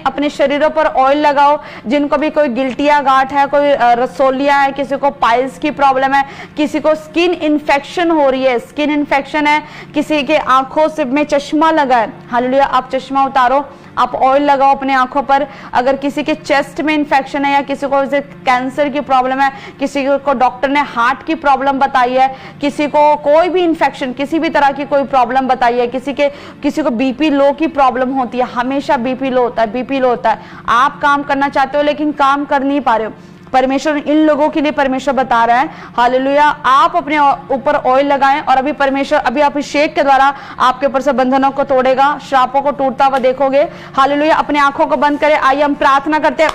अपने शरीरों पर ऑयल लगाओ। जिनको भी कोई गिल्टिया गांठ है, कोई रसोलिया है, किसी को पाइल्स की प्रॉब्लम है, किसी को स्किन इन्फेक्शन हो रही है, स्किन इन्फेक्शन है, किसी के आंखों से में चश्मा लगा है, हालेलुया, आप चश्मा उतारो, आप ऑयल लगाओ अपने आंखों पर। अगर किसी के चेस्ट में इन्फेक्शन है, या किसी को कैंसर की प्रॉब्लम है, किसी को डॉक्टर ने हार्ट की प्रॉब्लम बताई है, किसी को कोई भी इन्फेक्शन, किसी भी तरह की कोई प्रॉब्लम बताई है, किसी को बीपी लो की प्रॉब्लम होती है, हमेशा बीपी लो होता है, बीपी लो होता है। आप काम करना चाहते हो लेकिन काम कर नहीं पा रहे हो। परमेश्वर इन लोगों के लिए परमेश्वर बता रहा है, हालेलुया, आप अपने ऊपर ऑयल लगाएं और अभी परमेश्वर अभी अभिषेक के द्वारा आपके ऊपर से बंधनों को तोड़ेगा, श्रापों को टूटता हुआ देखोगे। हालेलुया। अपने आंखों को बंद करें। आइए हम प्रार्थना करते हैं।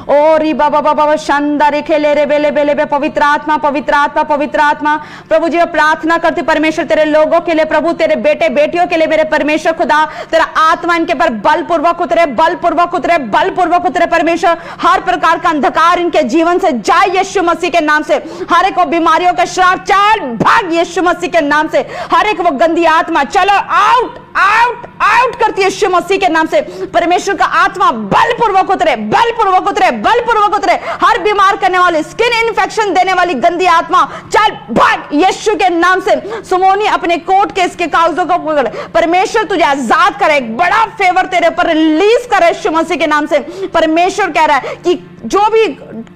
ओ री बाबा बाबा शानदार खेले रे बेले बेले बे। पवित्र आत्मा, पवित्र आत्मा, पवित्र आत्मा, प्रभु जी मैं प्रार्थना करती परमेश्वर तेरे लोगों के लिए, प्रभु तेरे बेटे बेटियों के लिए, मेरे परमेश्वर खुदा तेरा आत्मा इनके पर बलपूर्वक उतरे, बलपूर्वक उतरे, बलपूर्वक उतरे। परमेश्वर हर प्रकार का अंधकार इनके जीवन से जाए यीशु मसीह के नाम से। हर एक वो बीमारियों का श्राप चल भाग यीशु मसीह के नाम से। हर एक वो गंदी आत्मा चलो आउट आउट आउट करती है यीशु मसीह के नाम से। परमेश्वर का आत्मा बलपूर्वक उतरे, बलपूर्वक उतरे, बलपूर्वक उतरे। हर बीमार करने वाली, स्किन इन्फेक्शन देने वाली गंदी आत्मा चल भाग यीशु के नाम से। सुमोनी अपने कोर्ट केस के कागजों को पकड़, परमेश्वर तुझे आजाद करे, एक बड़ा फेवर तेरे ऊपर रिलीज करे यीशु मसीह के नाम से। परमेश्वर कह रहा है कि जो भी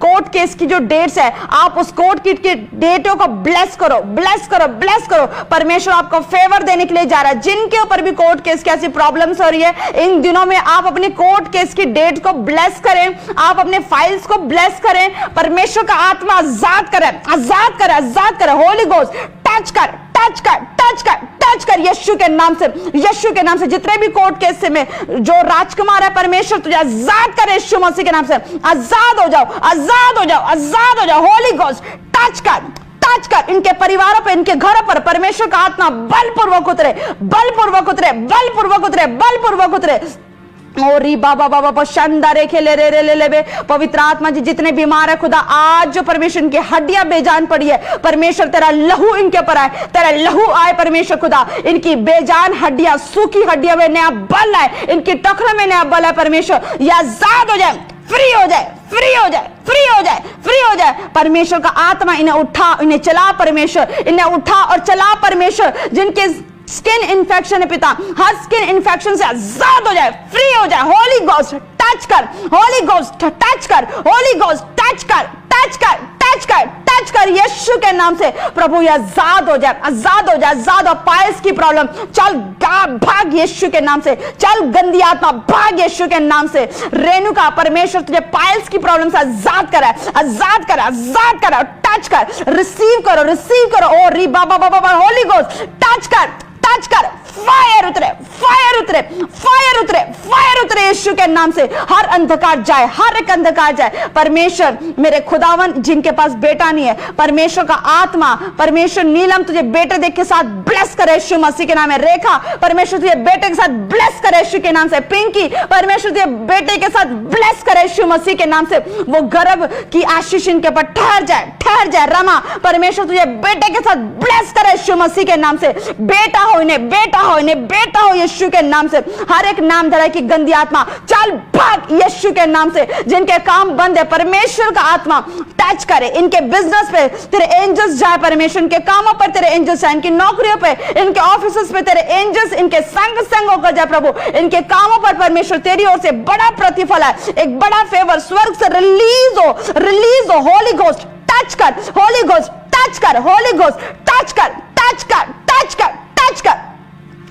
कोर्ट केस की जो डेट्स है, आप उस कोर्ट की डेटों को ब्लेस करो, ब्लेस करो, ब्लेस करो। परमेश्वर आपको फेवर देने के लिए जा रहा है। जिनके ऊपर भी कोर्ट केस की ऐसी प्रॉब्लम्स हो रही है, इन दिनों में आप अपनी कोर्ट केस की डेट को ब्लेस करें, आप अपने फाइल्स को ब्लेस करें। परमेश्वर का आत्मा आजाद करे, आजाद करे, आजाद करे। होली गोस्ट टच कर, टच कर, टच कर, टच कर यीशु के नाम से, यीशु के नाम से। जितने भी कोर्ट केस में जो राजकुमार है, परमेश्वर तुझे आजाद करे यीशु मसीह के नाम से। आजाद हो जाओ, आजाद हो जाओ, आजाद हो जाओ। होली गोस्ट टच कर, टच कर, इनके परिवारों पे, इनके घरों पर परमेश्वर का आत्मा बलपूर्वक उतरे, बलपूर्वक उतरे, बलपूर्वक उतरे, बलपूर्वक उतरे। और री बाबा बाबा शानदार खेले रे बे। पवित्र आत्मा जी जितने बीमार है खुदा, आज जो परमेश्वर इनकी हड्डियां बेजान पड़ी है, परमेश्वर तेरा लहू इनके ऊपर आए, तेरा लहू आए परमेश्वर खुदा, इनकी बेजान हड्डियां, सूखी हड्डियों में नया बल आए, इनकी टखनों में नया बल है परमेश्वर, या आजाद हो जाए, फ्री हो जाए, फ्री हो जाए, फ्री हो जाए, फ्री हो जाए। परमेश्वर का आत्मा इन्हें उठा, इन्हें चला परमेश्वर, इन्हें उठा और चला परमेश्वर। जिनके स्किन इन्फेक्शन है पिता, हर स्किन इन्फेक्शन से आजाद हो जाए, फ्री हो जाए। होली गोस्ट टच कर, होली गोस्ट टच कर, होली गोस्ट टच कर, टच कर, टच कर, टच कर यीशु के नाम से। प्रभु ये आजाद हो जाए, आजाद हो जाए, आजाद हो। पाइल्स की प्रॉब्लम चल भाग यीशु के नाम से, चल गंदी आत्मा भाग यीशु के नाम से। रेणुका परमेश्वर तुझे पाइल्स की प्रॉब्लम से आजाद करे, आजाद करे, आजाद करे, टच कर, रिसीव करो, रिसीव करो। ओ री बाबा बाबा होली गोस्ट टच कर, टच कर, फायर उतरे, फायर उतरे, फायर उतरे, फायर उतरे यीशु के नाम से। हर अंधकार जाए, हर एक अंधकार जाए परमेश्वर। मेरे खुदावन जिनके पास बेटा नहीं है, परमेश्वर का आत्मा, परमेश्वर नीलम तुझे बेटे देख के साथ ब्लेस करे यीशु मसीह के नाम में। रेखा परमेश्वर तुझे बेटे के साथ ब्लेस करे यीशु के नाम से। पिंकी परमेश्वर तुझे बेटे के साथ ब्लेस करे यीशु मसीह के नाम से। वो गर्भ की आशीष इनके ऊपर ठहर जाए, ठहर जाए। रमा परमेश्वर तुझे बेटे के साथ ब्लेस करे यीशु मसीह के नाम से। बेटा हो इन्हें, बेटा हो इन्हें, बेटा हो यीशु के नाम से। हर एक नाम धरा की गंदी आत्मा चल भाग यीशु के नाम से। जिनके काम बंद है परमेश्वर का आत्मा टच करे, इनके बिजनेस पे तेरे एंजल्स जाए परमेश्वर, इनके कामों पर तेरे एंजल्स जाए, इनकी नौकरियों पे, इनके ऑफिस पे तेरे एंजल्स इनके संग होकर जाए प्रभु। इनके कामों पर परमेश्वर तेरी ओर से बड़ा प्रतिफल है, एक बड़ा फेवर स्वर्ग से रिलीज हो, रिलीज हो। होली गोस्ट टच कर, होली गोस्ट टच कर, होली गोस्ट टच कर, टच कर, टच कर, टच कर।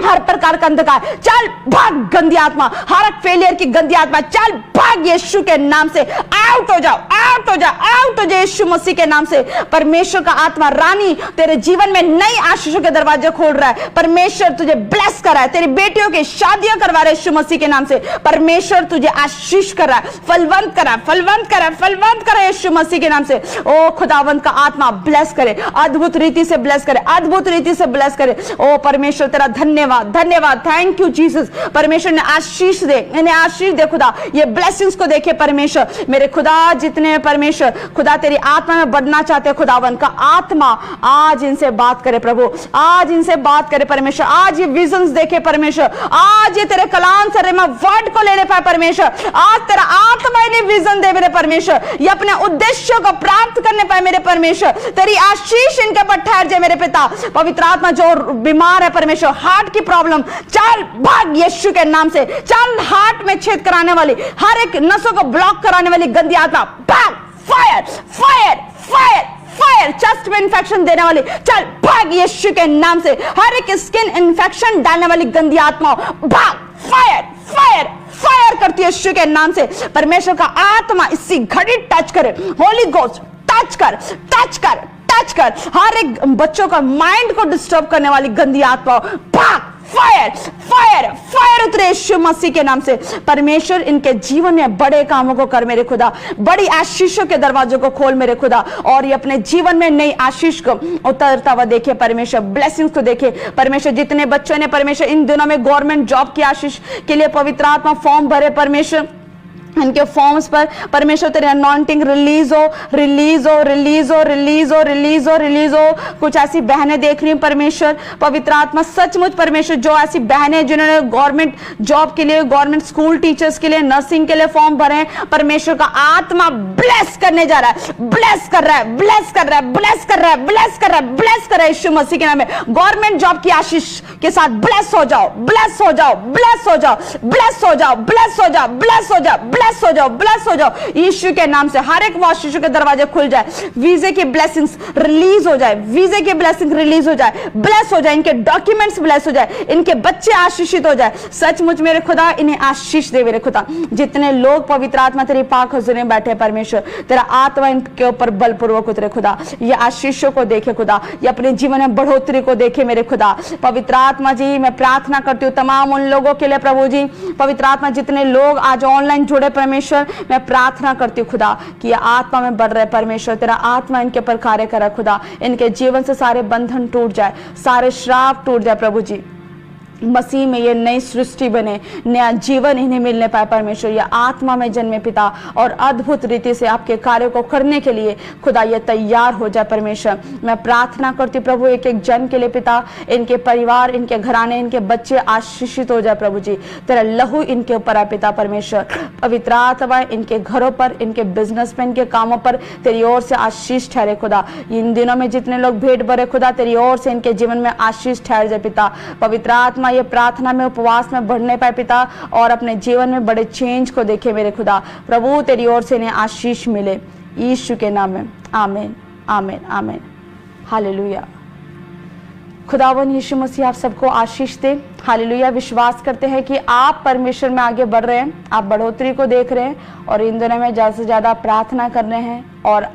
हर प्रकार का अंधकार चल भाग गंदी आत्मा, हर एक फेलियर की गंदी आत्मा चल भाग यीशु के नाम से। आउट हो जाओ, आउट हो जाओ, आउट हो जाओ यीशु मसीह के नाम से। परमेश्वर का आत्मा रानी तेरे जीवन में नई आशीषों के दरवाजे खोल रहा है। परमेश्वर तुझे ब्लेस कर रहा है, तेरी बेटियों की शादियां करवा रहा है यीशु मसीह के नाम से। परमेश्वर तुझे आशीष कर रहा है, फलवंत कर रहा है, फलवंत कर रहा है, फलवंत कर रहा है यीशु मसीह के नाम से। ओ खुदावंत का आत्मा ब्लेस करे, अद्भुत रीति से ब्लेस करे, अद्भुत रीति से ब्लेस करे। ओ परमेश्वर तेरा धन्यवाद, धन्यवाद, थैंक यू जीसस। परमेश्वर ने आशीष दे, इन्हें आशीष दे खुदा, ये ब्लेसिंग्स को देखे परमेश्वर। मेरे खुदा जितने परमेश्वर खुदा तेरी आत्मा में बढ़ना चाहते हैं, खुदावन का आत्मा आज इनसे बात करे प्रभु, आज इनसे बात करे परमेश्वर। आज ये विजन्स देखे परमेश्वर, आज ये तेरे कलाम से रेमा वर्ड को ले ले पाए परमेश्वर। आज तेरा आत्मा इन्हें विजन दे मेरे परमेश्वर, ये अपने उद्देश्यों को प्राप्त करने पाए मेरे परमेश्वर। तेरी आशीष इनके पर ठहर जाए मेरे पिता। पवित्र आत्मा जो बीमार है परमेश्वर, हार्ट की प्रॉब्लम चल भाग यीशु के नाम से। चल हार्ट में छेद कराने वाली, हर एक नसों को ब्लॉक कराने वाली गंदी आत्मा भाग, fire, fire, fire, fire. Chest में इंफेक्शन देने वाली चल भाग यीशु के नाम से। हर एक स्किन इंफेक्शन डालने वाली गंदी आत्मा भाग, फायर, फायर, फायर करती है यीशु के नाम से। परमेश्वर का आत्मा इसी घड़ी टच करे, होली गोस्ट टच कर, टच कर, टच कर। हर एक बच्चों का माइंड को डिस्टर्ब करने वाली गंदी आत्मा भाग, फायर, फायर, फायर उतरे यीशु मसीह के नाम से। परमेश्वर इनके जीवन में बड़े कामों को कर मेरे खुदा, बड़ी आशीषों के दरवाजों को खोल मेरे खुदा, और ये अपने जीवन में नई आशीष को उतरता हुआ देखे परमेश्वर, ब्लेसिंग्स को देखे परमेश्वर। जितने बच्चों ने परमेश्वर इन दिनों में गवर्नमेंट जॉब की आशीष के लिए पवित्र आत्मा फॉर्म भरे परमेश्वर, इनके फॉर्म्स पर परमेश्वर तेरी अनॉइंटिंग रिलीज हो, रिलीज हो, रिलीज हो, रिलीज हो, रिलीज हो, रिलीज हो। कुछ ऐसी बहनें देख रही हूं परमेश्वर, पवित्र आत्मा सचमुच परमेश्वर, जो ऐसी बहनें जिन्होंने गवर्नमेंट जॉब के लिए, गवर्नमेंट स्कूल टीचर्स के लिए, नर्सिंग के लिए फॉर्म भरे हैं, परमेश्वर का आत्मा ब्लेस करने जा रहा है, ब्लेस कर रहा है, ब्लेस कर रहा है, ब्लेस कर रहा है, ब्लेस कर रहा है, ब्लेस कर रहा है यीशु मसीह के नाम में। गवर्नमेंट जॉब की आशीष के साथ ब्लेस हो जाओ, ब्लेस हो जाओ, ब्लेस हो जाओ, ब्लेस हो जाओ, ब्लेस हो जाओ, ब्लेस हो जाओ, ब्लेस हो जाओ, ब्लेस हो जाओ यीशु के नाम से। हर एक आशीष के दरवाजे खुल जाए, वीजे की ब्लेसिंग्स रिलीज हो जाए, वीजे की ब्लेसिंग रिलीज हो जाए, ब्लेस हो जाए, इनके डॉक्यूमेंट्स ब्लेस हो जाए, इनके बच्चे आशीषित हो जाए। सचमुच मेरे खुदा इन्हें आशीष दे मेरे खुदा। जितने लोग पवित्र आत्मा तेरी पाक हुजूर में बैठे परमेश्वर, तेरा आत्मा इनके ऊपर बलपूर्वक उतरे खुदा, ये आशीषों को देखे खुदा, ये अपने जीवन में बढ़ोतरी को देखे मेरे खुदा। पवित्र आत्मा जी मैं प्रार्थना करती हूँ तमाम उन लोगों के लिए प्रभु जी, पवित्र आत्मा जितने लोग आज ऑनलाइन जुड़े परमेश्वर। मैं प्रार्थना करती हूँ खुदा कि ये आत्मा में बढ़ रहे परमेश्वर, तेरा आत्मा इनके ऊपर कार्य करे खुदा, इनके जीवन से सारे बंधन टूट जाए, सारे श्राप टूट जाए प्रभु जी। मसीह में ये नई सृष्टि बने, नया जीवन इन्हें मिलने पाए परमेश्वर। ये आत्मा में जन्मे पिता और अद्भुत रीति से आपके कार्य को करने के लिए खुदा ये तैयार हो जाए परमेश्वर। मैं प्रार्थना करती हूँ प्रभु एक एक जन के लिए पिता, इनके परिवार, इनके घराने, इनके बच्चे आशीषित हो जाए प्रभु जी। तेरा लहू इनके ऊपर आए पिता परमेश्वर। पवित्र आत्मा इनके घरों पर, इनके बिजनेस में, इनके कामों पर तेरी ओर से आशीष ठहरे खुदा। इन दिनों में जितने लोग भेंट भरे खुदा, तेरी ओर से इनके जीवन में आशीष ठहर जाए पिता। पवित्र आत्मा ये प्रार्थना में, उपवास में बढ़ने पाए पिता और अपने जीवन में बड़े चेंज को देखे मेरे खुदा। प्रभु तेरी ओर से इन्हें आशीष मिले, यीशु के नाम में, आमीन आमीन आमीन। हालेलुया। खुदावन यीशु मसीह आप सबको आशीष दे। हालेलुया। विश्वास करते हैं कि आप परमेश्वर में आगे बढ़ रहे हैं, आप बढ़ोतरी को देख रहे हैं और इन दिनों में ज़्यादा से ज़्यादा प्रार्थना कर रहे हैं। और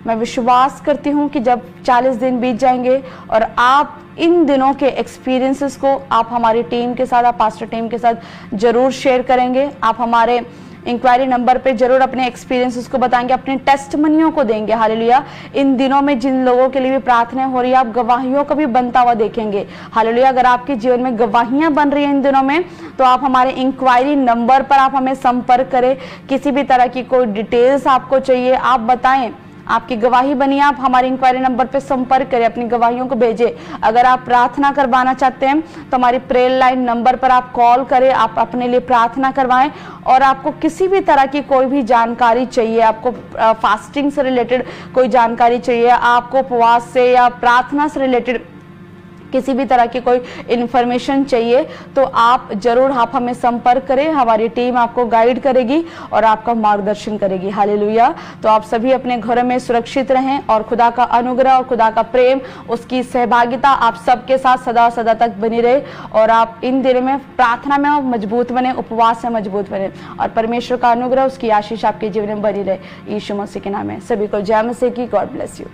मैं विश्वास करती हूँ कि जब 40 दिन बीत जाएंगे और आप इन दिनों के एक्सपीरियंसेस को आप हमारी टीम के साथ, आप पास्टर टीम के साथ जरूर शेयर करेंगे। आप हमारे इंक्वायरी नंबर पे जरूर अपने एक्सपीरियंसेस को बताएंगे, अपने टेस्टमनियों को देंगे। हालेलुया। इन दिनों में जिन लोगों के लिए भी प्रार्थना हो रही है, आप गवाहियों को भी बनता हुआ देखेंगे। हालेलुया। अगर आपके जीवन में गवाहियां बन रही हैं इन दिनों में, तो आप हमारे इंक्वायरी नंबर पर आप हमें संपर्क करें। किसी भी तरह की कोई डिटेल्स आपको चाहिए, आप बताएं, आपकी गवाही बनी, आप हमारे इंक्वायरी नंबर पे संपर्क करें, अपनी गवाहियों को भेजें। अगर आप प्रार्थना करवाना चाहते हैं तो हमारी प्रेयर लाइन नंबर पर आप कॉल करें, आप अपने लिए प्रार्थना करवाएं। और आपको किसी भी तरह की कोई भी जानकारी चाहिए, आपको फास्टिंग से रिलेटेड कोई जानकारी चाहिए, आपको उपवास से या प्रार्थना से रिलेटेड किसी भी तरह की कोई इन्फॉर्मेशन चाहिए, तो आप जरूर हमें संपर्क करें। हमारी टीम आपको गाइड करेगी और आपका मार्गदर्शन करेगी। हालेलुया। तो आप सभी अपने घरों में सुरक्षित रहें और खुदा का अनुग्रह और खुदा का प्रेम, उसकी सहभागिता आप सबके साथ सदा सदा तक बनी रहे। और आप इन दिनों में प्रार्थना में मजबूत बने, उपवास में मजबूत बने और परमेश्वर का अनुग्रह, उसकी आशीष आपके जीवन में बनी रहे। यीशु मसीह के नाम में सभी को जय मसीह की। God bless you.